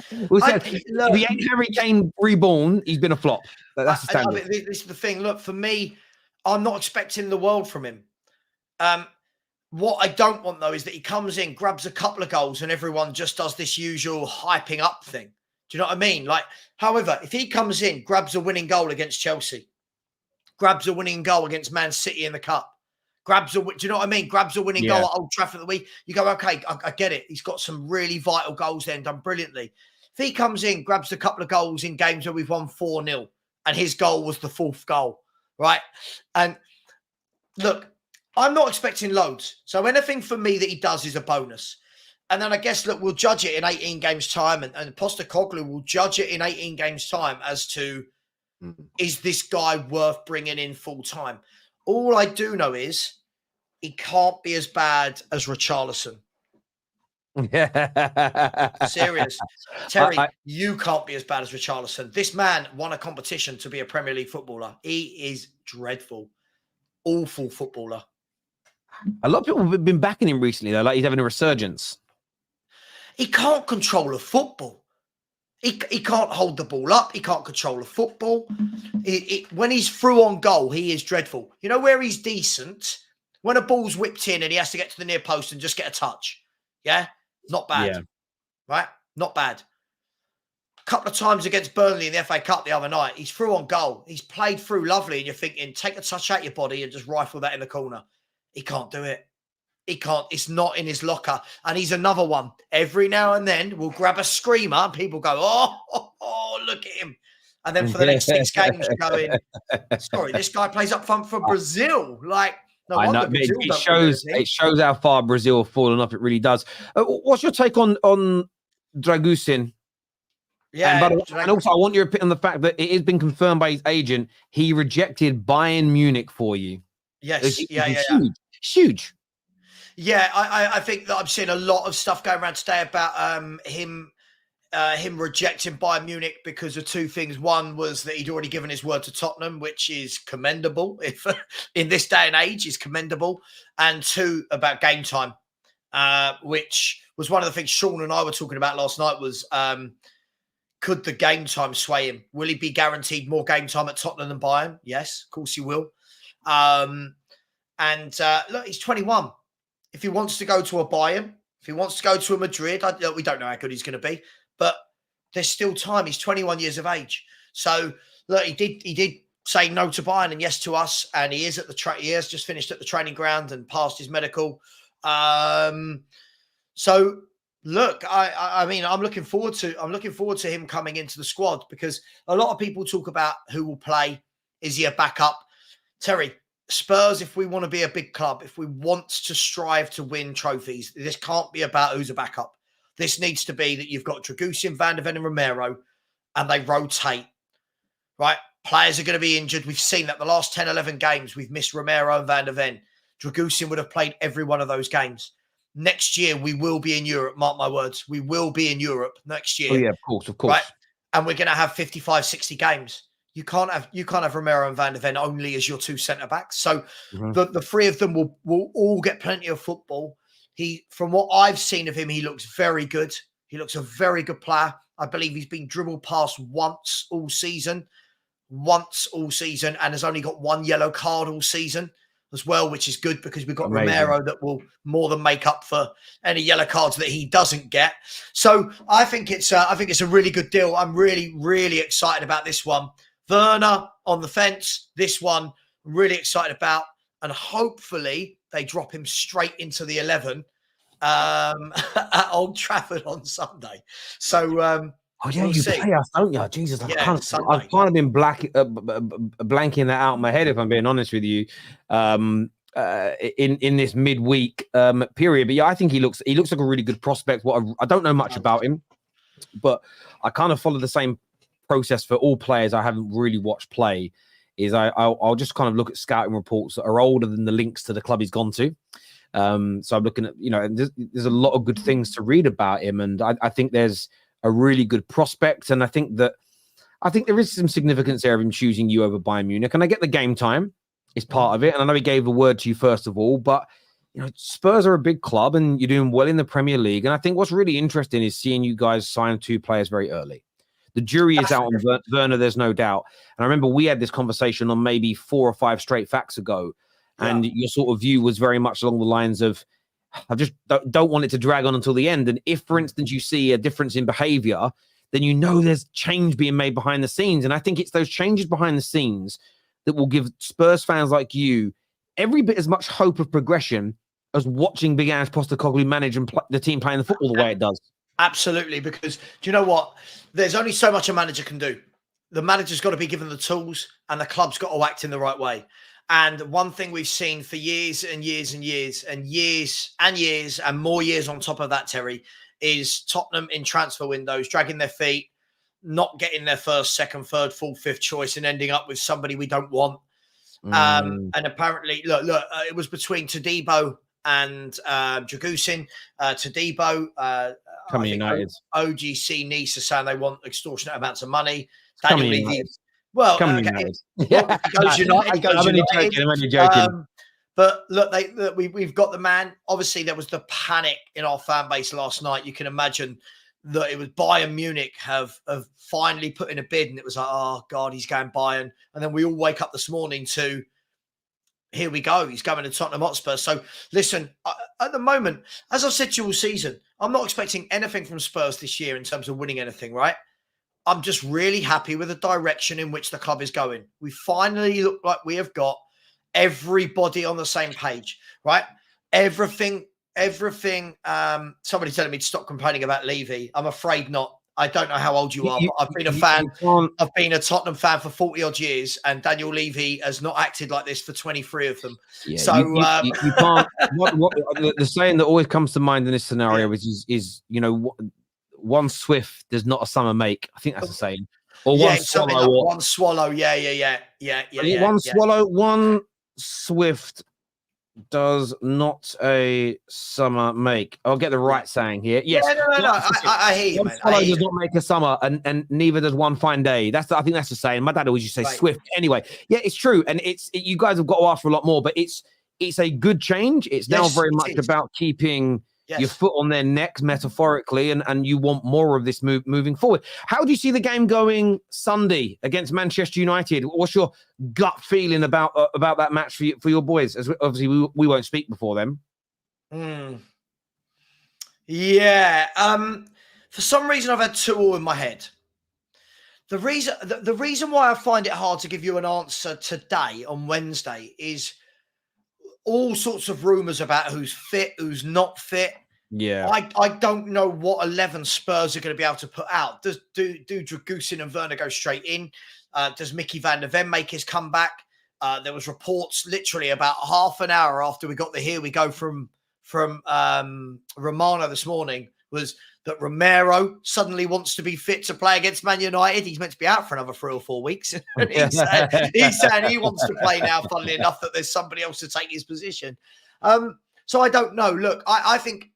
If he ain't Harry Kane reborn, he's been a flop. That's the standard. This is the thing. Look, for me, I'm not expecting the world from him. What I don't want, though, is that he comes in, grabs a couple of goals, and everyone just does this usual hyping up thing. Do you know what I mean? Like, however, if he comes in, grabs a winning goal against Chelsea, grabs a winning goal against Man City in the Cup, do you know what I mean? Grabs a winning goal at Old Trafford that week, you go, okay, I get it. He's got some really vital goals there and done brilliantly. If he comes in, grabs a couple of goals in games where we've won 4-0, and his goal was the 4th goal, right? And look, I'm not expecting loads. So anything for me that he does is a bonus. And then I guess, look, we'll judge it in 18 games' time, and Postecoglou will judge it in 18 games' time as to, is this guy worth bringing in full-time? All I do know is he can't be as bad as Richarlison. Serious. Terry, you can't be as bad as Richarlison. This man won a competition to be a Premier League footballer. He is dreadful. Awful footballer. A lot of people have been backing him recently, though, like he's having a resurgence. He can't control a football. He can't hold the ball up. He can't control a football. When he's through on goal, he is dreadful. You know where he's decent? When a ball's whipped in and he has to get to the near post and just get a touch. Yeah? Not bad. Yeah. Right? Not bad. A couple of times against Burnley in the FA Cup the other night, he's through on goal. He's played through lovely, and you're thinking, take a touch out your body and just rifle that in the corner. He can't do it. He can't. It's not in his locker. And he's another one. Every now and then we'll grab a screamer and people go, oh, look at him. And then for the next 6 games, you're going, sorry, this guy plays up front for Brazil. Like, no wonder Brazil it shows how far Brazil have fallen off. It really does. What's your take on Drăgușin? Yeah. And also, I want your opinion on the fact that it has been confirmed by his agent he rejected Bayern Munich for you. Yes. Huge. Yeah, I think that I'm seeing a lot of stuff going around today about him rejecting Bayern Munich because of 2 things. One was that he'd already given his word to Tottenham, which is commendable. If in this day and age, is commendable. And 2, about game time, which was one of the things Sean and I were talking about last night. Was could the game time sway him? Will he be guaranteed more game time at Tottenham than Bayern? Yes, of course he will. Look, he's 21. If he wants to go to a Bayern, if he wants to go to a Madrid, we don't know how good he's going to be, but there's still time. He's 21 years of age. So look, he did say no to Bayern and yes to us, and he is at he has just finished at the training ground and passed his medical. So look, I mean, I'm looking forward to him coming into the squad, because a lot of people talk about who will play. Is he a backup? Terry, Spurs, if we want to be a big club, if we want to strive to win trophies, this can't be about who's a backup. This needs to be that you've got Drăgușin, Van de Ven and Romero, and they rotate, right? Players are going to be injured. We've seen that the last 10, 11 games, we've missed Romero and Van de Ven. Drăgușin would have played every one of those games. Next year, we will be in Europe. Mark my words. We will be in Europe next year. Oh, yeah, of course. Right? And we're going to have 55, 60 games. You can't have Romero and Van de Ven only as your 2 centre-backs. So the 3 of them will all get plenty of football. From what I've seen of him, he looks very good. He looks a very good player. I believe he's been dribbled past once all season, and has only got 1 yellow card all season as well, which is good because we've got Romero that will more than make up for any yellow cards that he doesn't get. So I think it's a really good deal. I'm really, really excited about this one. Werner on the fence. This one, really excited about. And hopefully they drop him straight into the 11 at Old Trafford on Sunday. So, oh, yeah, we'll you see. play us, don't you? Jesus, I've kind of been blanking that out in my head, if I'm being honest with you, in this midweek period. But yeah, I think he looks like a really good prospect. I don't know much about him, but I kind of follow the same process for all players I haven't really watched play. Is I'll just kind of look at scouting reports that are older than the links to the club he's gone to. So I'm looking at, there's a lot of good things to read about him, and I think there's a really good prospect, and I think there is some significance there of him choosing you over Bayern Munich. And I get the game time is part of it, and I know he gave the word to you first of all, but Spurs are a big club, and you're doing well in the Premier League. And I think what's really interesting is seeing you guys sign 2 players very early. The jury is out on Werner, there's no doubt. And I remember we had this conversation on maybe 4 or 5 straight facts ago, and your sort of view was very much along the lines of, I just don't want it to drag on until the end. And if, for instance, you see a difference in behavior, then there's change being made behind the scenes. And I think it's those changes behind the scenes that will give Spurs fans like you every bit as much hope of progression as watching Big Ange Postecoglou manage and the team playing the football the way it does. Absolutely, because do you know what? There's only so much a manager can do. The manager's got to be given the tools, and the club's got to act in the right way. And one thing we've seen for years and years and years and years and years and more years on top of that, Terry, is Tottenham in transfer windows, dragging their feet, not getting their first, second, third, fourth, fifth choice, and ending up with somebody we don't want. And apparently, look, it was between Todibo and Drăgușin. Todibo, Coming United. OGC Nice are saying they want extortionate amounts of money. Coming United. Well, Coming United. Yeah. He goes United. He goes I'm only United. joking. I'm only joking. But look, we've got the man. Obviously, there was the panic in our fan base last night. You can imagine that it was Bayern Munich have finally put in a bid, and it was like, oh God, he's going Bayern. And then we all wake up this morning to, here we go, he's going to Tottenham Hotspur. So listen, at the moment, as I've said to you all season, I'm not expecting anything from Spurs this year in terms of winning anything, right? I'm just really happy with the direction in which the club is going. We finally look like we have got everybody on the same page, right? Everything. Somebody telling me to stop complaining about Levy. I'm afraid not. I don't know how old you are, but I've been a fan. I've been a Tottenham fan for 40 odd years, and Daniel Levy has not acted like this for 23 of them. Yeah, so you can't. What the saying that always comes to mind in this scenario is one swift does not a summer make. I think that's the saying. Or one swallow. Like one swallow. Yeah. One swallow. One swift does not a summer make. I'll get the right saying here. Yes. Yeah, no. I hear you, one man. swallow does not make a summer, and neither does one fine day. I think that's the saying. My dad always used to say swift. Anyway, yeah, it's true, and you guys have got to ask for a lot more, but it's a good change. It's now very much about keeping your foot on their necks, metaphorically, and you want more of this moving forward. How do you see the game going Sunday against Manchester United? What's your gut feeling about that match for your boys? As obviously we won't speak before them. Yeah. For some reason, I've had 2-2 in my head. The reason why I find it hard to give you an answer today on Wednesday is all sorts of rumours about who's fit, who's not fit. Yeah. I don't know what 11 Spurs are going to be able to put out. Do Drăgușin and Werner go straight in? Does Mickey van der Ven make his comeback? there was reports literally about half an hour after we got the here we go from Romano this morning, was that Romero suddenly wants to be fit to play against Man United. He's meant to be out for another 3 or 4 weeks. he's saying he wants to play now, funnily enough, that there's somebody else to take his position. So I don't know. Look, I think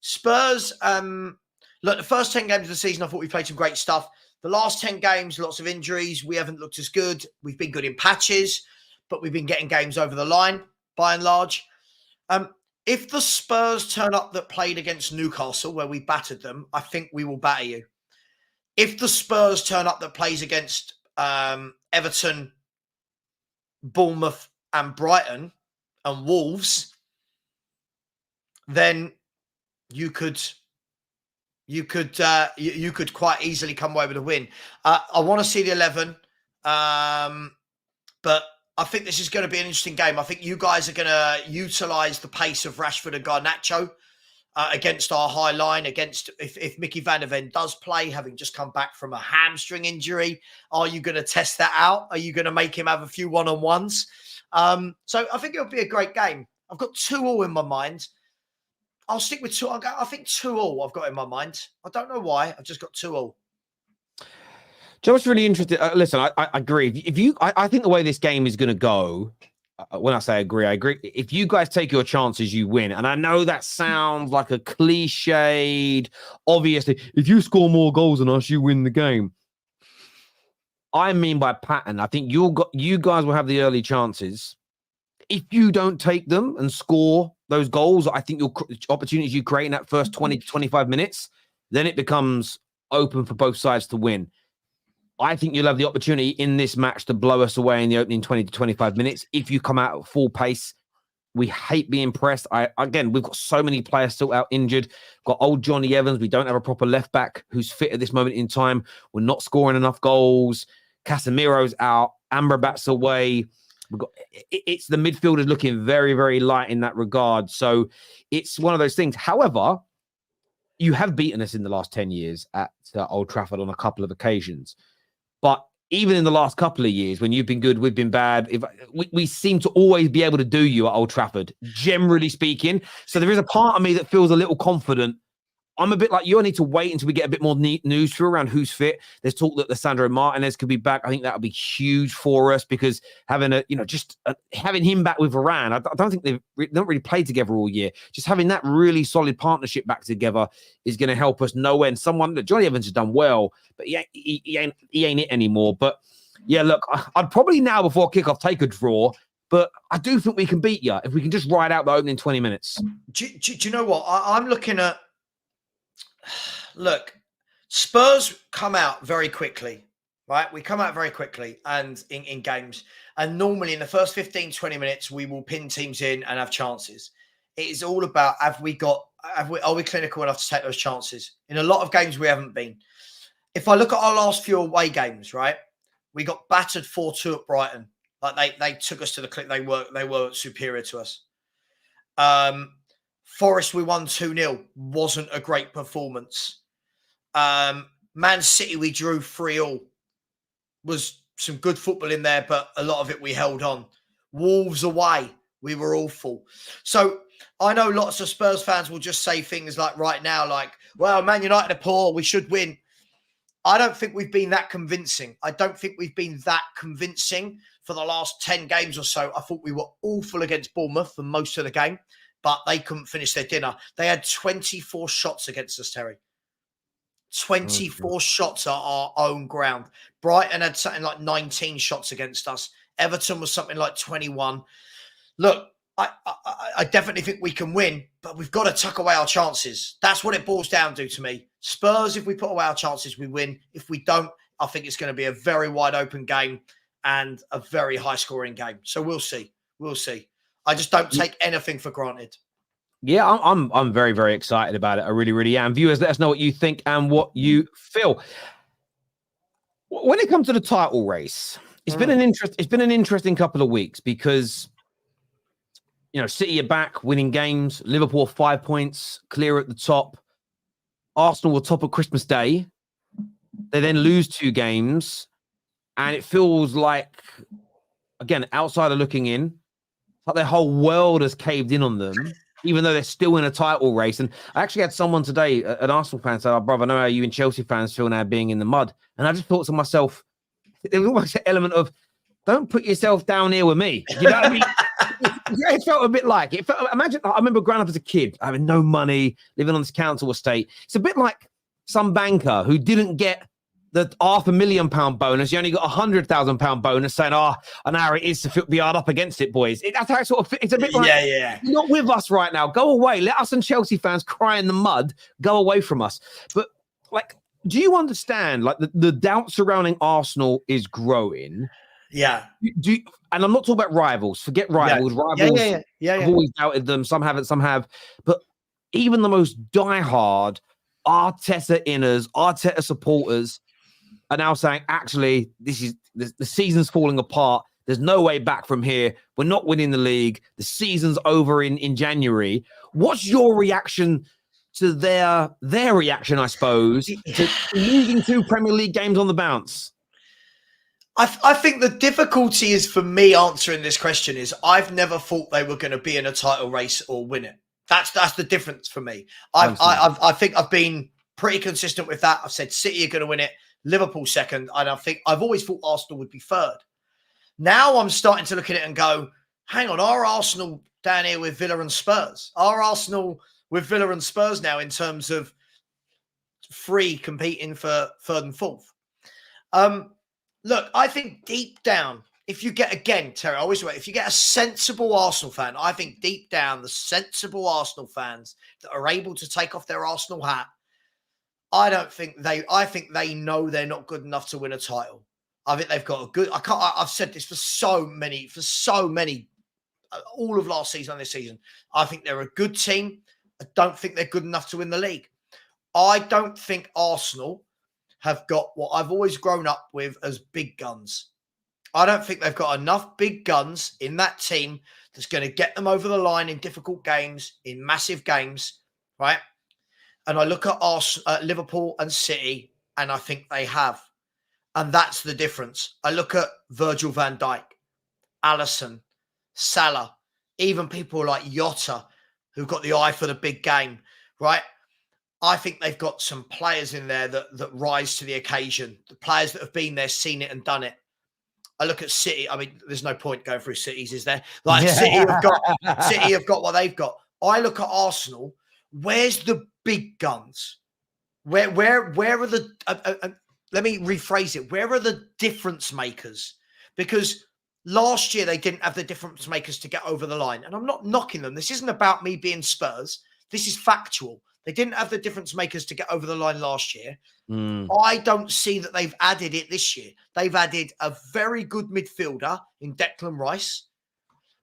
Spurs, look, the first 10 games of the season, I thought we played some great stuff. The last 10 games, lots of injuries. We haven't looked as good. We've been good in patches, but we've been getting games over the line by and large. If the Spurs turn up that played against Newcastle, where we battered them, I think we will batter you. If the Spurs turn up that plays against Everton, Bournemouth and Brighton and Wolves, then you could quite easily come away with a win. I want to see the 11, but I think this is going to be an interesting game. I think you guys are going to utilise the pace of Rashford and Garnacho against our high line. Against if Mickey van der Ven does play, having just come back from a hamstring injury, are you going to test that out? Are you going to make him have a few one-on-ones? So I think it'll be a great game. I've got 2-2 in my mind. I'll stick with 2. I think 2-2 I've got in my mind. I don't know why. I've just got 2-2. Joe, what's really interesting. Listen, I agree. I think the way this game is going to go, when I say I agree. If you guys take your chances, you win. And I know that sounds like a cliched, obviously, if you score more goals than us, you win the game. I mean by pattern, I think you guys will have the early chances. If you don't take them and score those goals, I think your opportunities you create in that first 20 to 25 minutes, then it becomes open for both sides to win. I think you'll have the opportunity in this match to blow us away in the opening 20 to 25 minutes. If you come out at full pace, we hate being pressed. Again, we've got so many players still out injured. Got old Johnny Evans. We don't have a proper left back who's fit at this moment in time. We're not scoring enough goals. Casemiro's out. Amrabat's away. It's the midfielders looking very, very light in that regard. So it's one of those things. However, you have beaten us in the last 10 years at Old Trafford on a couple of occasions. But even in the last couple of years, when you've been good, we've been bad. We seem to always be able to do you at Old Trafford, generally speaking. So there is a part of me that feels a little confident. I'm a bit like you. I need to wait until we get a bit more news through around who's fit. There's talk that Lisandro Martinez could be back. I think that would be huge for us because having having him back with Varane, I don't think they don't really played together all year. Just having that really solid partnership back together is going to help us no end. Someone that Johnny Evans has done well, but he ain't it anymore. But yeah, look, I'd probably now before kickoff take a draw. But I do think we can beat you if we can just ride out the opening 20 minutes. Do you know what? I'm looking at. Look, Spurs come out very quickly, right? We come out very quickly and in games. And normally in the first 15, 20 minutes, we will pin teams in and have chances. It is all about, are we clinical enough to take those chances? In a lot of games, we haven't been. If I look at our last few away games, right? We got battered 4-2 at Brighton. Like they took us to the clip. They were superior to us. Forest, we won 2-0. Wasn't a great performance. Man City, we drew 3-3. Was some good football in there, but a lot of it we held on. Wolves away, we were awful. So I know lots of Spurs fans will just say things like right now, like, well, Man United are poor, we should win. I don't think we've been that convincing. For the last 10 games or so. I thought we were awful against Bournemouth for most of the game. But they couldn't finish their dinner. They had 24 shots against us, Terry. 24 shots at our own ground. Brighton had something like 19 shots against us. Everton was something like 21. Look, I definitely think we can win, but we've got to tuck away our chances. That's what it boils down to me. Spurs, if we put away our chances, we win. If we don't, I think it's going to be a very wide open game and a very high scoring game. So we'll see. We'll see. I just don't take anything for granted. Yeah, I'm very, very excited about it. I really, really am. Viewers, let us know what you think and what you feel. When it comes to the title race, it's been an interesting couple of weeks because City are back winning games. Liverpool 5 points, clear at the top. Arsenal were top of Christmas Day. They then lose 2 games, and it feels like again, outsider looking in, it's like their whole world has caved in on them, even though they're still in a title race. And I actually had someone today, an Arsenal fan, say, "Oh, brother, I know how you and Chelsea fans feel now being in the mud." And I just thought to myself, there was almost an element of, don't put yourself down here with me. You know what I mean? It felt a bit like it. Imagine, I remember growing up as a kid, having no money, living on this council estate. It's a bit like some banker who didn't get the £500,000 bonus. You only got £100,000 bonus, saying, "Oh, I know how it is to be hard up against it, boys." That's how it sort of. It's a bit like, yeah. You're not with us right now. Go away. Let us and Chelsea fans cry in the mud. Go away from us. But like, do you understand? Like the doubt surrounding Arsenal is growing. Yeah. And I'm not talking about rivals. Forget rivals. Rivals. Yeah. I've always doubted them. Some haven't, some have. But even the most diehard Arteta inners, Arteta supporters are now saying, actually, the season's falling apart. There's no way back from here. We're not winning the league. The season's over in January. What's your reaction to their reaction, I suppose, to losing 2 Premier League games on the bounce? I think the difficulty is for me answering this question is I've never thought they were going to be in a title race or win it. That's the difference for me. I think I've been pretty consistent with that. I've said City are going to win it, Liverpool second, and I think I've always thought Arsenal would be third. Now I'm starting to look at it and go, hang on, are Arsenal down here with Villa and Spurs? Are Arsenal with Villa and Spurs now in terms of free competing for third and fourth? Look, I think deep down, if you get, again, Terry, I always wait, if you get a sensible Arsenal fan, I think deep down, the sensible Arsenal fans that are able to take off their Arsenal hat, I think they know they're not good enough to win a title. I think they've got a good, I've said this for so many, all of last season and this season. I think they're a good team. I don't think they're good enough to win the league. I don't think Arsenal have got what I've always grown up with as big guns. I don't think they've got enough big guns in that team that's going to get them over the line in difficult games, in massive games, right? And I look at Liverpool and City, and I think they have. And that's the difference. I look at Virgil van Dijk, Alisson, Salah, even people like Jota, who've got the eye for the big game, right? I think they've got some players in there that rise to the occasion. The players that have been there, seen it and done it. I look at City. I mean, there's no point going through cities, is there? Like City have got what they've got. I look at Arsenal. Where's the big guns? Where are the? Let me rephrase it. Where are the difference makers? Because last year they didn't have the difference makers to get over the line, and I'm not knocking them. This isn't about me being Spurs. This is factual. They didn't have the difference makers to get over the line last year. I don't see that they've added it this year. They've added a very good midfielder in Declan Rice,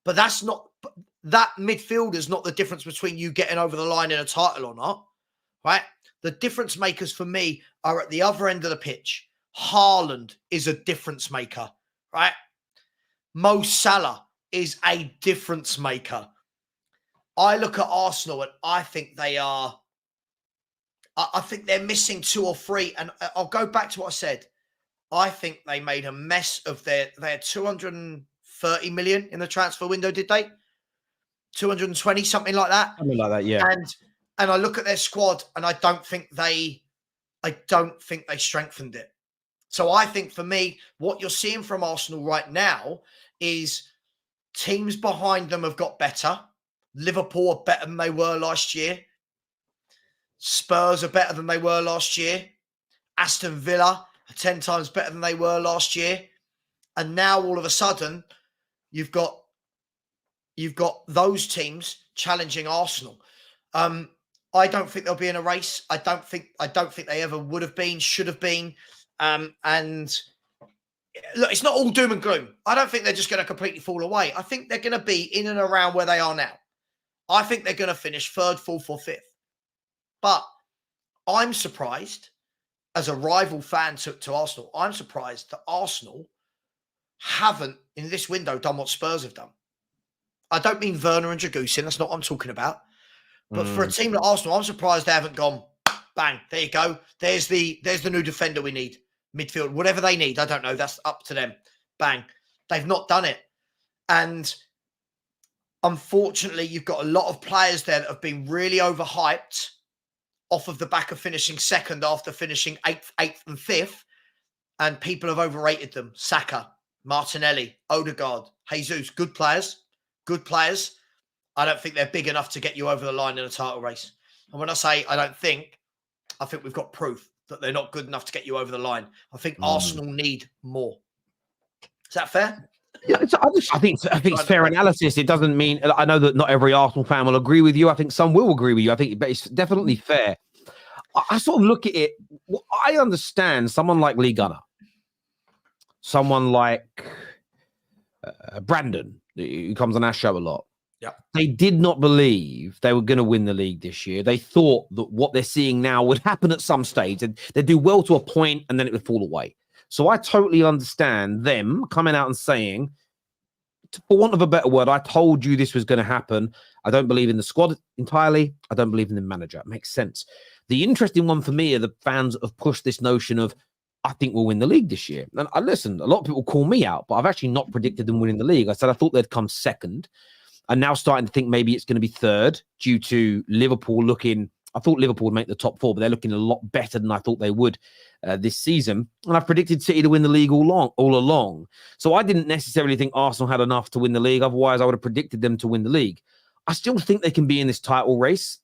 but that midfielder is not the difference between you getting over the line in a title or not, right? The difference makers for me are at the other end of the pitch. Haaland is a difference maker, right? Mo Salah is a difference maker. I look at Arsenal and I think they're missing 2 or 3. And I'll go back to what I said. I think they made a mess of their 230 million in the transfer window, did they? 220, something like that. Something like that, yeah. And I look at their squad and I don't think they strengthened it. So I think for me, what you're seeing from Arsenal right now is teams behind them have got better. Liverpool are better than they were last year. Spurs are better than they were last year. Aston Villa are 10 times better than they were last year. And now all of a sudden, you've got those teams challenging Arsenal. I don't think they'll be in a race. I don't think they ever would have been, should have been. And look, it's not all doom and gloom. I don't think they're just going to completely fall away. I think they're going to be in and around where they are now. I think they're going to finish 3rd, 4th, or 5th. But I'm surprised, as a rival fan to Arsenal, I'm surprised that Arsenal haven't, in this window, done what Spurs have done. I don't mean Werner and Drăgușin. That's not what I'm talking about. But for a team like Arsenal, I'm surprised they haven't gone, bang, there you go. There's the new defender we need. Midfield, whatever they need. I don't know. That's up to them. Bang. They've not done it. And unfortunately, you've got a lot of players there that have been really overhyped off of the back of finishing second after finishing eighth and fifth. And people have overrated them. Saka, Martinelli, Odegaard, Jesus, good players. Good players. I don't think they're big enough to get you over the line in a title race. And when I say I think we've got proof that they're not good enough to get you over the line. I think Arsenal need more. Is that fair? Yeah, I think it's fair analysis. It doesn't mean, I know that not every Arsenal fan will agree with you. I think some will agree with you. I think, but it's definitely fair. I sort of look at it. I understand someone like Lee Gunner, someone like Brandon, who comes on our show a lot. Yep. They did not believe they were going to win the league this year. They thought that what they're seeing now would happen at some stage. They'd do well to a point and then it would fall away. So I totally understand them coming out and saying, for want of a better word, I told you this was going to happen. I don't believe in the squad entirely. I don't believe in the manager. It makes sense. The interesting one for me are the fans that have pushed this notion of, I think we'll win the league this year. And I listened, a lot of people call me out, but I've actually not predicted them winning the league. I said I thought they'd come second. I'm now starting to think maybe it's going to be third due to Liverpool looking. I thought Liverpool would make the top four, but they're looking a lot better than I thought they would this season. And I've predicted City to win the league all along. So I didn't necessarily think Arsenal had enough to win the league. Otherwise, I would have predicted them to win the league. I still think they can be in this title race.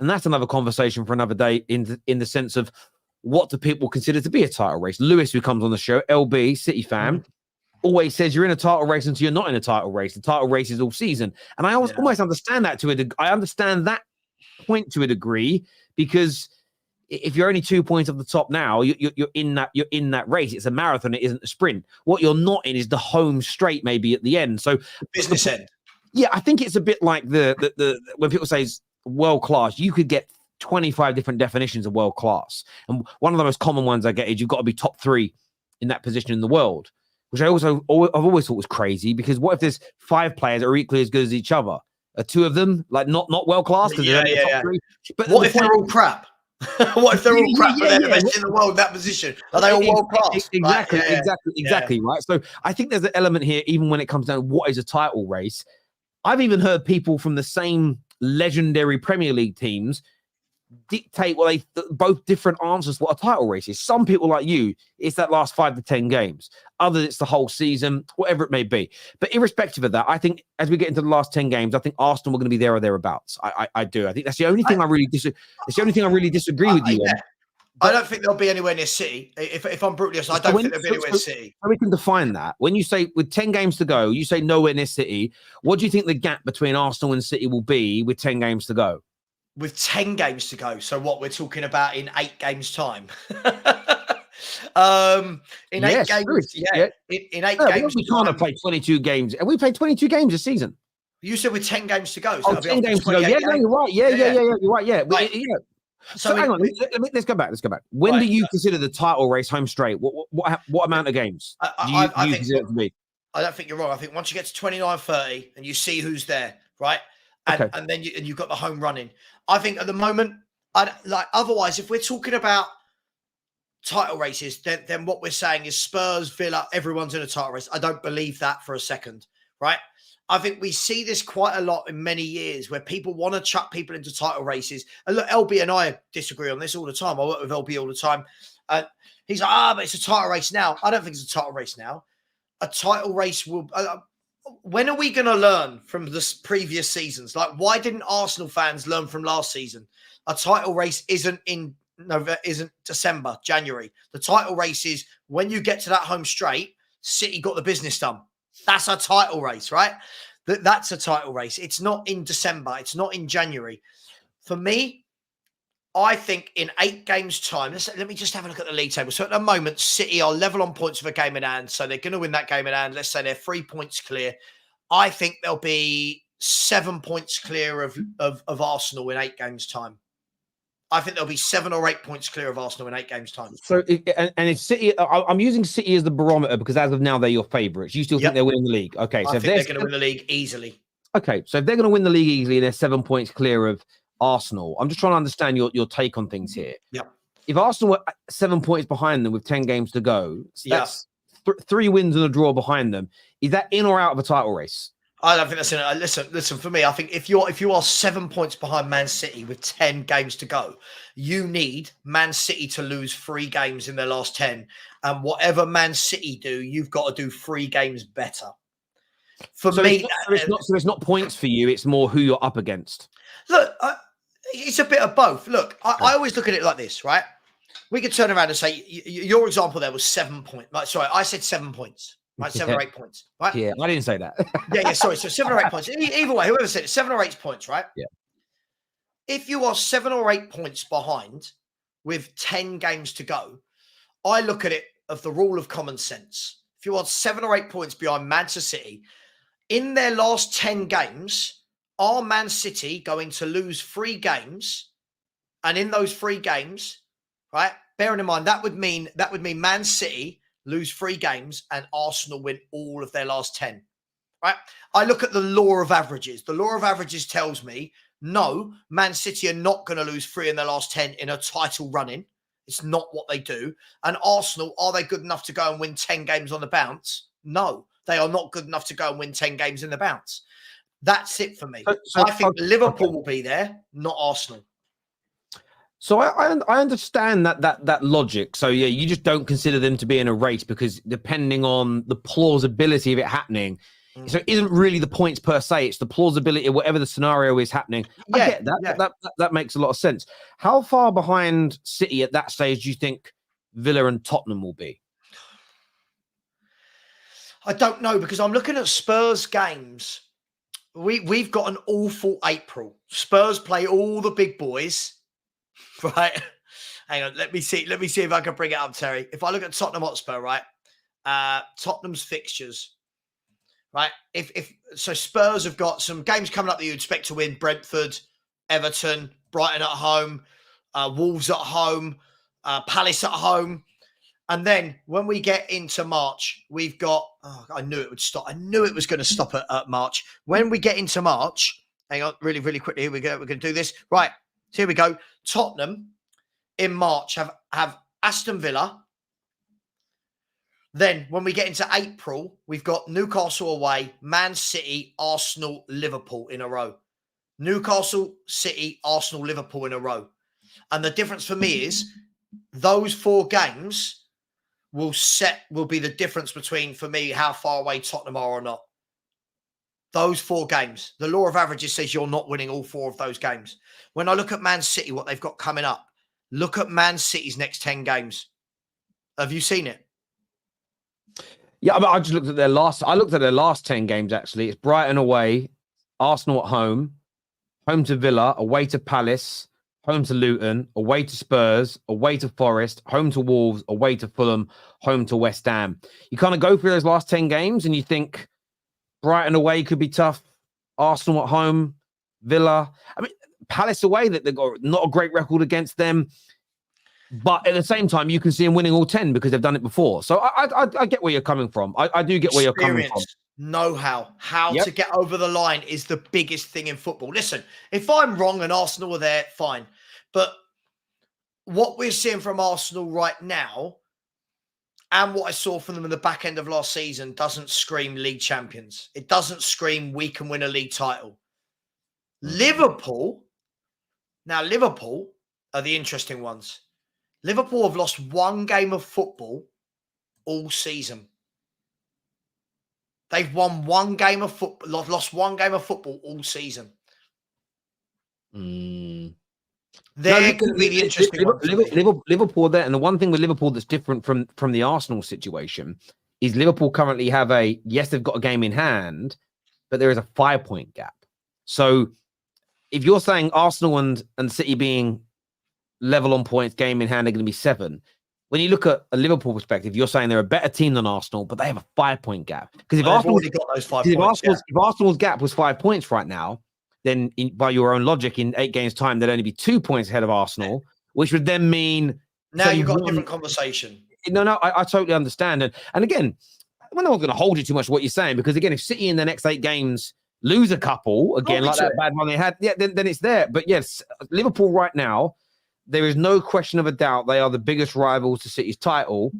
And that's another conversation for another day in the sense of what do people consider to be a title race? Lewis, who comes on the show, LB, City fan, always says you're in a title race until you're not in a title race. The title race is all season. And I almost understand that I understand that point to a degree, because if you're only 2 points off the top now, you're in that race. It's a marathon. It isn't a sprint. What you're not in is the home straight, maybe at the end. So business end. Yeah, I think it's a bit like the when people say world class, you could get 25 different definitions of world class. And one of the most common ones I get is you've got to be top 3 in that position in the world, which I've always thought was crazy, because what if there's 5 players that are equally as good as each other? Are 2 of them like not world class? Yeah. But what if they're all crap? What if they're all crap, but they're the best in the world in that position? Are they all world class? Exactly. Right. So I think there's an element here, even when it comes down to what is a title race. I've even heard people from the same legendary Premier League teams dictate both different answers what a title race is. Some people like you, it's that last 5 to 10 games. Others, it's the whole season, whatever it may be. But irrespective of that, I think as we get into the last 10 games, I think Arsenal are going to be there or thereabouts. I do. I think that's the only thing I really disagree with you on. I don't think they'll be anywhere near City. If I'm brutally honest, I don't think they'll be anywhere near City. So we can define that. When you say with 10 games to go, you say nowhere near City. What do you think the gap between Arsenal and City will be with 10 games to go? With 10 games to go. So what we're talking about in 8 games time. In 8 games. Yeah. In 8 games. We can't have played 22 games. And we played 22 games this season. You said with 10 games to go. So 10 games to go. Yeah, no, you're right. Yeah. You're right. Yeah. Right. So hang on. Let's go back. When do you consider the title race home straight? What amount of games do you consider it to be? I don't think you're wrong. I think once you get to 29, 30 and you see who's there, right? And then you've got the home running. I think at the moment, otherwise, if we're talking about title races, then what we're saying is Spurs, Villa, everyone's in a title race. I don't believe that for a second, right? I think we see this quite a lot in many years where people want to chuck people into title races. And look, LB and I disagree on this all the time. I work with LB all the time. He's like, but it's a title race now. I don't think it's a title race now. A title race will... when are we going to learn from the previous seasons? Like, why didn't Arsenal fans learn from last season? A title race isn't December, January. The title race is when you get to that home straight, City got the business done. That's a title race, right? That's a title race. It's not in December. It's not in January. For me, I think in 8 games' time, let me just have a look at the league table. So at the moment, City are level on points with a game in hand. So they're going to win that game in hand. Let's say they're 3 points clear. I think they'll be 7 points clear of Arsenal in 8 games' time. I think they'll be 7 or 8 points clear of Arsenal in 8 games' time. So, and if City, I'm using City as the barometer because as of now, they're your favourites. You still think they're winning the league? Okay. So I think they're going to win the league easily. Okay. So if they're going to win the league easily, they're 7 points clear of Arsenal. I'm just trying to understand your take on things here. Yep. If Arsenal were 7 points behind them with 10 games to go, that's 3 wins and a draw behind them. Is that in or out of a title race? I don't think that's in it. Listen. For me, I think if you are 7 points behind Man City with 10 games to go, you need Man City to lose 3 games in their last 10, and whatever Man City do, you've got to do 3 games better. For me, it's not points for you. It's more who you're up against. Look, it's a bit of both. Look, I always look at it like this, right? We could turn around and say your example there was 7 points. Like, sorry, I said 7 points. Right, 7 or 8 points, right? Yeah, I didn't say that. yeah, sorry. So 7 or 8 points. Either way, whoever said it, 7 or 8 points, right? Yeah. If you are 7 or 8 points behind with 10 games to go, I look at it of the rule of common sense. If you are 7 or 8 points behind Manchester City, in their last 10 games, are Man City going to lose 3 games? And in those 3 games, right? Bearing in mind that would mean Man City lose 3 games and Arsenal win all of their last 10, right? I look at the law of averages. The law of averages tells me, no, Man City are not going to lose 3 in their last 10 in a title run-in. It's not what they do. And Arsenal, are they good enough to go and win 10 games on the bounce? No, they are not good enough to go and win 10 games in the bounce. That's it for me. I think Liverpool will be there, not Arsenal. So I understand that logic. So yeah, you just don't consider them to be in a race because depending on the plausibility of it happening, so it isn't really the points per se. It's the plausibility of whatever the scenario is happening. I get that. Yeah. That makes a lot of sense. How far behind City at that stage do you think Villa and Tottenham will be? I don't know because I'm looking at Spurs games. We've got an awful April. Spurs play all the big boys. Right, hang on. Let me see if I can bring it up, Terry. If I look at Tottenham Hotspur, right, Tottenham's fixtures, right. If so, Spurs have got some games coming up that you expect to win: Brentford, Everton, Brighton at home, Wolves at home, Palace at home, and then when we get into March, we've got. Oh, I knew it would stop. I knew it was going to stop at March. When we get into March, hang on, really quickly. Here we go. We're going to do this, right. So here we go. Tottenham in March have Aston Villa. Then when we get into April, we've got Newcastle away, Man City, Arsenal, Liverpool in a row. Newcastle, City, Arsenal, Liverpool in a row. And the difference for me is those 4 games will be the difference between, for me, how far away Tottenham are or not. Those 4 games. The law of averages says you're not winning all 4 of those games. When I look at Man City, what they've got coming up, look at Man City's next 10 games. Have you seen it? Yeah, I just looked at their last. I looked at their last 10 games, actually. It's Brighton away, Arsenal at home to Villa, away to Palace, home to Luton, away to Spurs, away to Forest, home to Wolves, away to Fulham, home to West Ham. You kind of go through those last 10 games and you think, Brighton away could be tough. Arsenal at home, Villa. I mean, Palace away, that they've got not a great record against them. But at the same time, you can see them winning all 10 because they've done it before. So I get where you're coming from. I do get where you're coming from. Know-how. How to get over the line is the biggest thing in football. Listen, if I'm wrong and Arsenal are there, fine. But what we're seeing from Arsenal right now and what I saw from them in the back end of last season doesn't scream league champions. It doesn't scream we can win a league title. Liverpool are the interesting ones. Liverpool have lost 1 game of football all season. They've won 1 game of football, lost 1 game of football all season. They're going to be the interesting ones. Liverpool there, and the one thing with Liverpool that's different from the Arsenal situation is Liverpool currently have they've got a game in hand, but there is a 5-point gap. So if you're saying Arsenal and City being level on points, game in hand, are going to be 7. When you look at a Liverpool perspective, you're saying they're a better team than Arsenal, but they have a 5-point gap. Because if Arsenal's gap was 5 points right now, then by your own logic, in 8 games' time, they'd only be 2 points ahead of Arsenal, which would then mean... Now you've got a different conversation. No, I totally understand. And again, I'm not going to hold you too much what you're saying, because again, if City in the next 8 games lose a couple, again, like that bad one they had, then it's there. But yes, Liverpool right now, there is no question of a doubt they are the biggest rivals to City's title.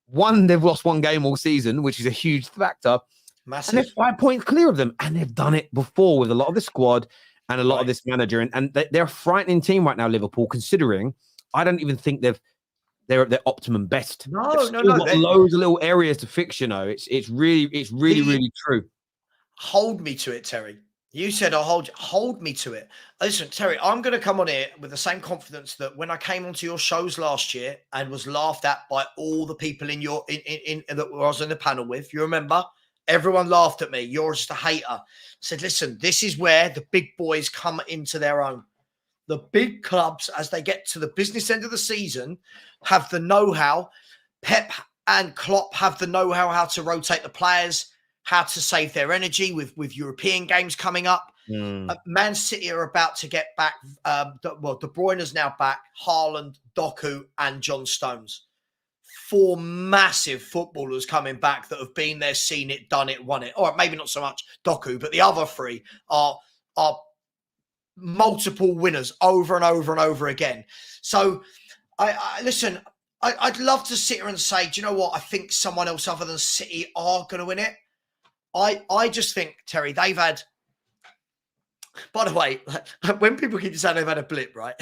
One, they've lost one game all season, which is a huge factor. Massive. And they're 5 points clear of them. And they've done it before with a lot of the squad and a lot of this manager. And they're a frightening team right now, Liverpool, considering I don't even think they're at their optimum best. No. Got loads of little areas to fix, you know. It's really true. Hold me to it, Terry. You said I'll hold me to it. Listen, Terry, I'm going to come on here with the same confidence that when I came onto your shows last year and was laughed at by all the people in that I was in the panel with, you remember? Everyone laughed at me. You're just a hater. I said, listen, this is where the big boys come into their own. The big clubs, as they get to the business end of the season, have the know-how. Pep and Klopp have the know-how how to rotate the players, how to save their energy with European games coming up. Man City are about to get back. De Bruyne is now back. Haaland, Doku, and John Stones. 4 massive footballers coming back that have been there, seen it, done it, won it. Or maybe not so much Doku, but the other 3 are multiple winners over and over and over again. So, listen, I'd love to sit here and say, do you know what? I think someone else other than City are going to win it. I just think, Terry, they've had... By the way, when people keep saying they've had a blip, right?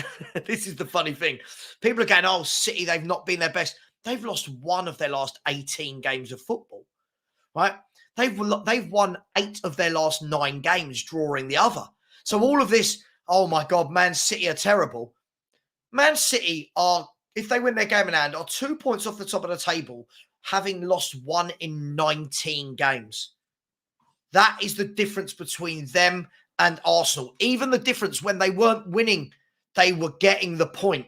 This is the funny thing. People are going, oh, City, they've not been their best. They've lost one of their last 18 games of football, right? They've won 8 of their last 9 games, drawing the other. So all of this, oh my God, Man City are terrible. Man City are, if they win their game in hand, are 2 points off the top of the table, having lost 1 in 19 games. That is the difference between them and Arsenal. Even the difference when they weren't winning, they were getting the point.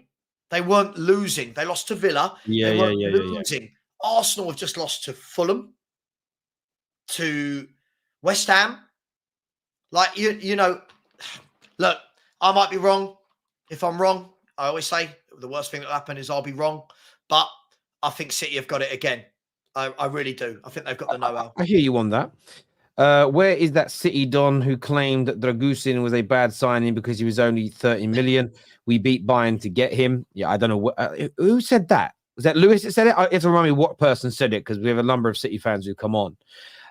They weren't losing. They lost to Villa. They weren't losing. Arsenal have just lost to Fulham, to West Ham. Like, you know, look, I might be wrong. If I'm wrong, I always say the worst thing that will happen is I'll be wrong. But I think City have got it again. I really do. I think they've got the know-how. I hear you on that. Where is that City Don who claimed that Drăgușin was a bad signing because he was only 30 million? We beat Bayern to get him. Yeah, I don't know. Who said that? Was that Lewis that said it? I have to remind me what person said it because we have a number of City fans who come on.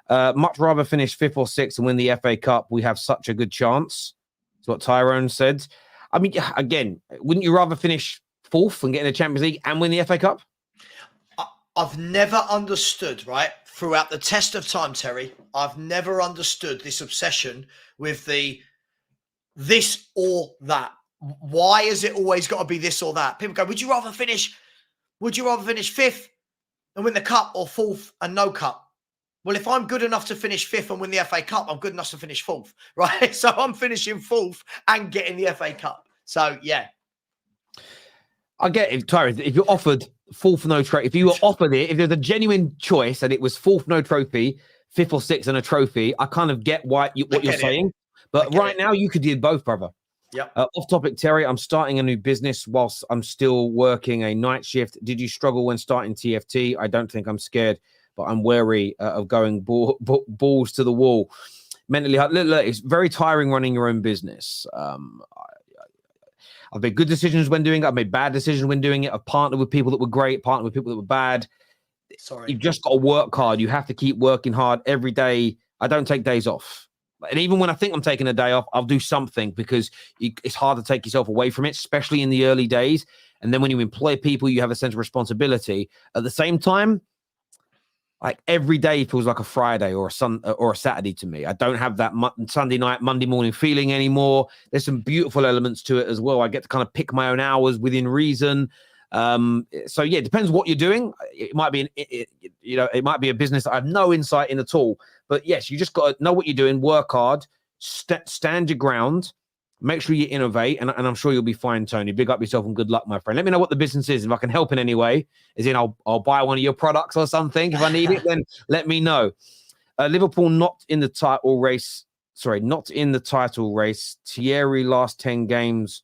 Much rather finish 5th or 6th and win the FA Cup. We have such a good chance. That's what Tyrone said. I mean, again, wouldn't you rather finish 4th and get in the Champions League and win the FA Cup? I've never understood, right, throughout the test of time, Terry, I've never understood this obsession with the this or that. Why is it always got to be this or that? People go, would you rather finish 5th and win the cup or 4th and no cup? Well, if I'm good enough to finish 5th and win the FA Cup, I'm good enough to finish 4th, right? So I'm finishing 4th and getting the FA Cup. So, yeah. I get it, Tyrone. If you're offered 4th no trophy, if you were offered it, if there's a genuine choice and it was 4th no trophy, 5th or 6th and a trophy, I kind of get what you're saying. But right now, you could do both, brother. Yep. Off topic, Terry, I'm starting a new business whilst I'm still working a night shift. Did you struggle when starting TFT? I don't think I'm scared, but I'm wary of going balls to the wall. Mentally, look, it's very tiring running your own business. I've made good decisions when doing it. I've made bad decisions when doing it. I've partnered with people that were great, partnered with people that were bad. Sorry. You've just got to work hard. You have to keep working hard every day. I don't take days off. And even when I think I'm taking a day off, I'll do something because it's hard to take yourself away from it, especially in the early days. And then when you employ people, you have a sense of responsibility. At the same time, like every day feels like a Friday or a Saturday to me. I don't have that Sunday night, Monday morning feeling anymore. There's some beautiful elements to it as well. I get to kind of pick my own hours within reason. So yeah, it depends what you're doing. It might be it might be a business that I have no insight in at all. But yes, you just got to know what you're doing, work hard, stand your ground, make sure you innovate, and I'm sure you'll be fine, Tony. Big up yourself and good luck, my friend. Let me know what the business is. If I can help in any way, as in I'll buy one of your products or something. If I need it, then let me know. Liverpool not in the title race. Sorry, not in the title race. Thierry last 10 games.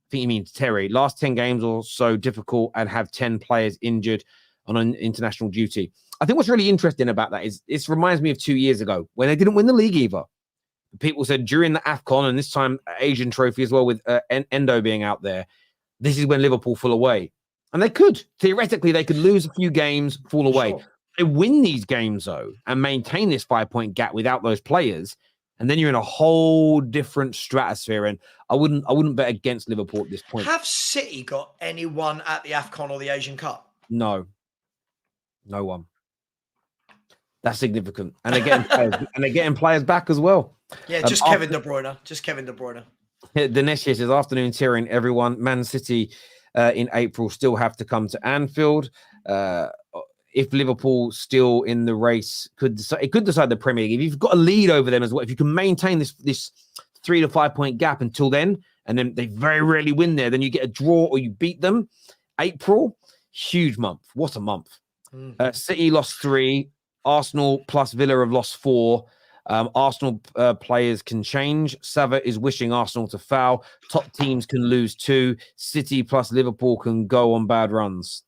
I think you mean Terry. Last 10 games or so difficult and have 10 players injured on an international duty. I think what's really interesting about that is this reminds me of 2 years ago when they didn't win the league either. People said during the AFCON and this time Asian trophy as well with Endo being out there, this is when Liverpool fall away. And they could. Theoretically, they could lose a few games, fall away. Sure. They win these games, though, and maintain this 5-point gap without those players. And then you're in a whole different stratosphere. And I wouldn't bet against Liverpool at this point. Have City got anyone at the AFCON or the Asian Cup? No. No one. That's significant. And they're getting players back as well. Yeah, just Kevin De Bruyne. Just Kevin De Bruyne. Dinesh says, afternoon tearing everyone. Man City in April still have to come to Anfield. If Liverpool still in the race, it could decide the Premier League. If you've got a lead over them as well, if you can maintain this 3 to 5 point gap until then, and then they very rarely win there, then you get a draw or you beat them. April, huge month. What a month. City lost 3. Arsenal plus Villa have lost 4. Arsenal players can change. Sava is wishing Arsenal to foul. Top teams can lose 2. City plus Liverpool can go on bad runs.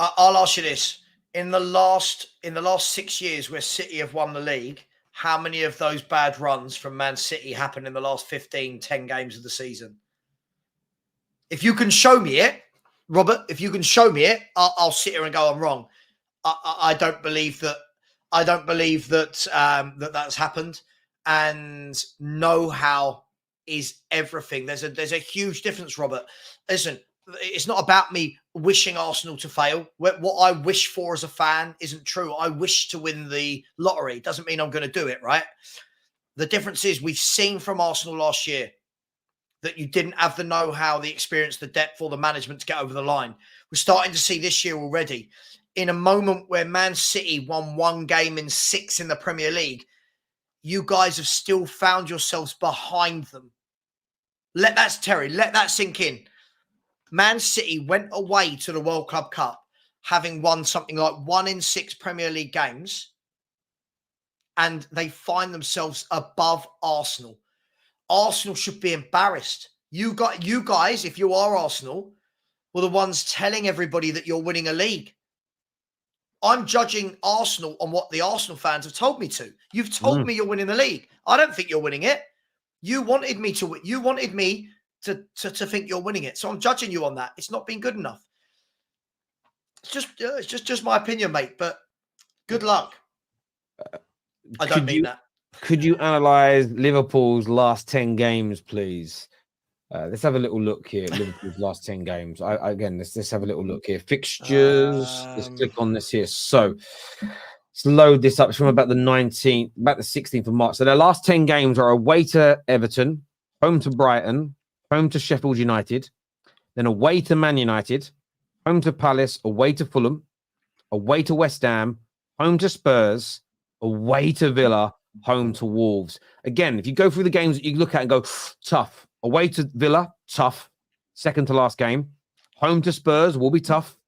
I'll ask you this. In the last 6 years where City have won the league, how many of those bad runs from Man City happened in the last 10 games of the season? If you can show me it, Robert, if you can show me it, I'll sit here and go, I'm wrong. I don't believe that. I don't believe that that's happened. And know-how is everything. There's a huge difference, Robert. Listen, it's not about me wishing Arsenal to fail. What I wish for as a fan isn't true. I wish to win the lottery. Doesn't mean I'm going to do it, right? The difference is we've seen from Arsenal last year that you didn't have the know-how, the experience, the depth, or the management to get over the line. We're starting to see this year already. In a moment where Man City won 1 game in 6 in the Premier League, you guys have still found yourselves behind them. Let that sink in. Man City went away to the World Club Cup having won something like 1 in 6 Premier League games, and they find themselves above Arsenal. Arsenal should be embarrassed. You guys, if you are Arsenal, were the ones telling everybody that you're winning a league. I'm judging Arsenal on what the Arsenal fans have told me to. You've told me you're winning the league. I don't think you're winning it. You wanted me to win. You wanted me to think you're winning it. So I'm judging you on that. It's not been good enough. It's just my opinion, mate. But good luck. I don't mean that. Could you analyze Liverpool's last 10 games, please? Let's have a little look here at Liverpool's last 10 games. Let's have a little look here. Fixtures. Let's click on this here. So let's load this up. It's from about the 16th of March. So their last 10 games are away to Everton, home to Brighton, home to Sheffield United, then away to Man United, home to Palace, away to Fulham, away to West Ham, home to Spurs, away to Villa, home to Wolves. Again, if you go through the games that you look at and go, tough. Away to Villa, tough. Second to last game. Home to Spurs will be tough.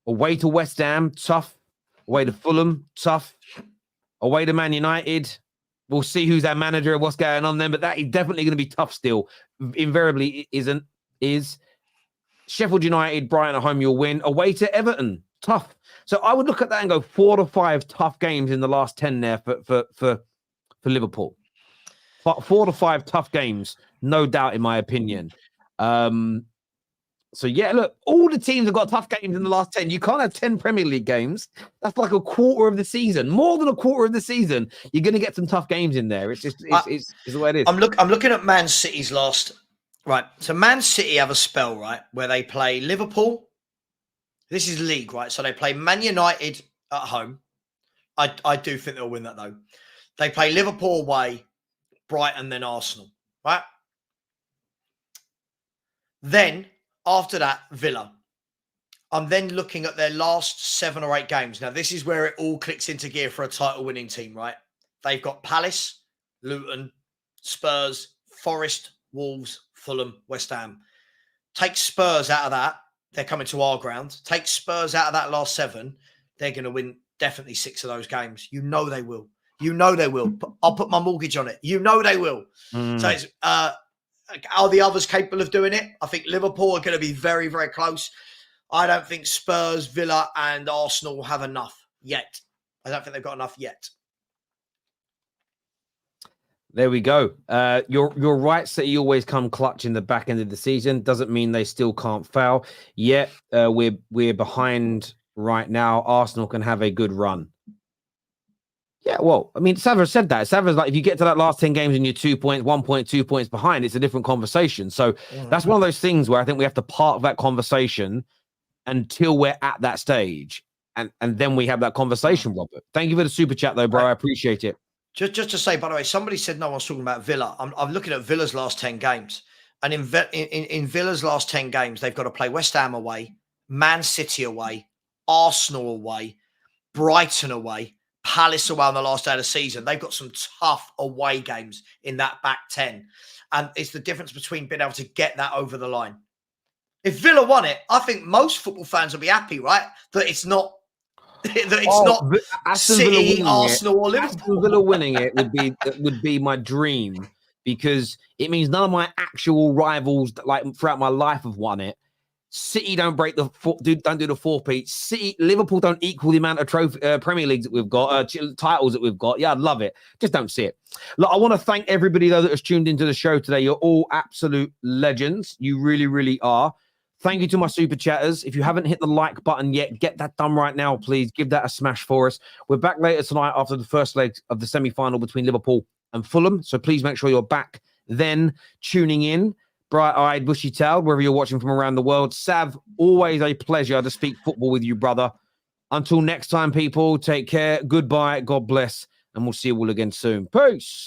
Away to West Ham, tough. Away to Fulham, tough. Away to Man United. We'll see who's our manager and what's going on then, but that is definitely going to be tough still. Invariably is Sheffield United, Brighton at home, you'll win. Away to Everton, tough. So I would look at that and go 4 to 5 tough games in the last 10 there for Liverpool. 4 to 5 tough games, no doubt, in my opinion. So, yeah, look, all the teams have got tough games in the last 10. You can't have 10 Premier League games. That's like a quarter of the season. More than a quarter of the season. You're going to get some tough games in there. It's the way it is. I'm looking at Man City's last. Right. So Man City have a spell, right, where they play Liverpool. This is league, right? So they play Man United at home. I do think they'll win that, though. They play Liverpool away, Brighton, then Arsenal, right? Then, after that, Villa. I'm then looking at their last 7 or 8 games. Now, this is where it all clicks into gear for a title-winning team, right? They've got Palace, Luton, Spurs, Forest, Wolves, Fulham, West Ham. Take Spurs out of that, they're coming to our ground. Take Spurs out of that last 7, they're going to win definitely 6 of those games. You know they will. You know they will. I'll put my mortgage on it. You know they will. So it's, are the others capable of doing it? I think Liverpool are going to be very, very close. I don't think Spurs, Villa and Arsenal have enough yet. I don't think they've got enough yet. There we go. You're right. City always come clutch in the back end of the season. Doesn't mean they still can't foul. Yet we're behind right now. Arsenal can have a good run. Yeah, well, I mean, Savage said that. Savage's like, if you get to that last 10 games and you're 2 points, 1.2 points behind, it's a different conversation. So that's one of those things where I think we have to park that conversation until we're at that stage. And then we have that conversation, Robert. Thank you for the super chat, though, bro. I appreciate it. Just to say, by the way, somebody said no one's talking about Villa. I'm looking at Villa's last 10 games. And in Villa's last 10 games, they've got to play West Ham away, Man City away, Arsenal away, Brighton away, Palace away on the last day of the season. They've got some tough away games in that back 10. And it's the difference between being able to get that over the line. If Villa won it, I think most football fans will be happy, right? That it's not City, Arsenal, or Liverpool. Aston Villa winning it would be my dream, because it means none of my actual rivals, like throughout my life, have won it. City don't don't do the four-peat. City, Liverpool don't equal the amount of Premier Leagues that we've got, titles that we've got. Yeah, I'd love it. Just don't see it. Look, I want to thank everybody though that has tuned into the show today. You're all absolute legends. You really, really are. Thank you to my super chatters. If you haven't hit the like button yet, get that done right now, please. Give that a smash for us. We're back later tonight after the first leg of the semi-final between Liverpool and Fulham. So please make sure you're back then, tuning in, bright-eyed, bushy-tailed, wherever you're watching from around the world. Sav, always a pleasure to speak football with you, brother. Until next time, people, take care. Goodbye. God bless. And we'll see you all again soon. Peace.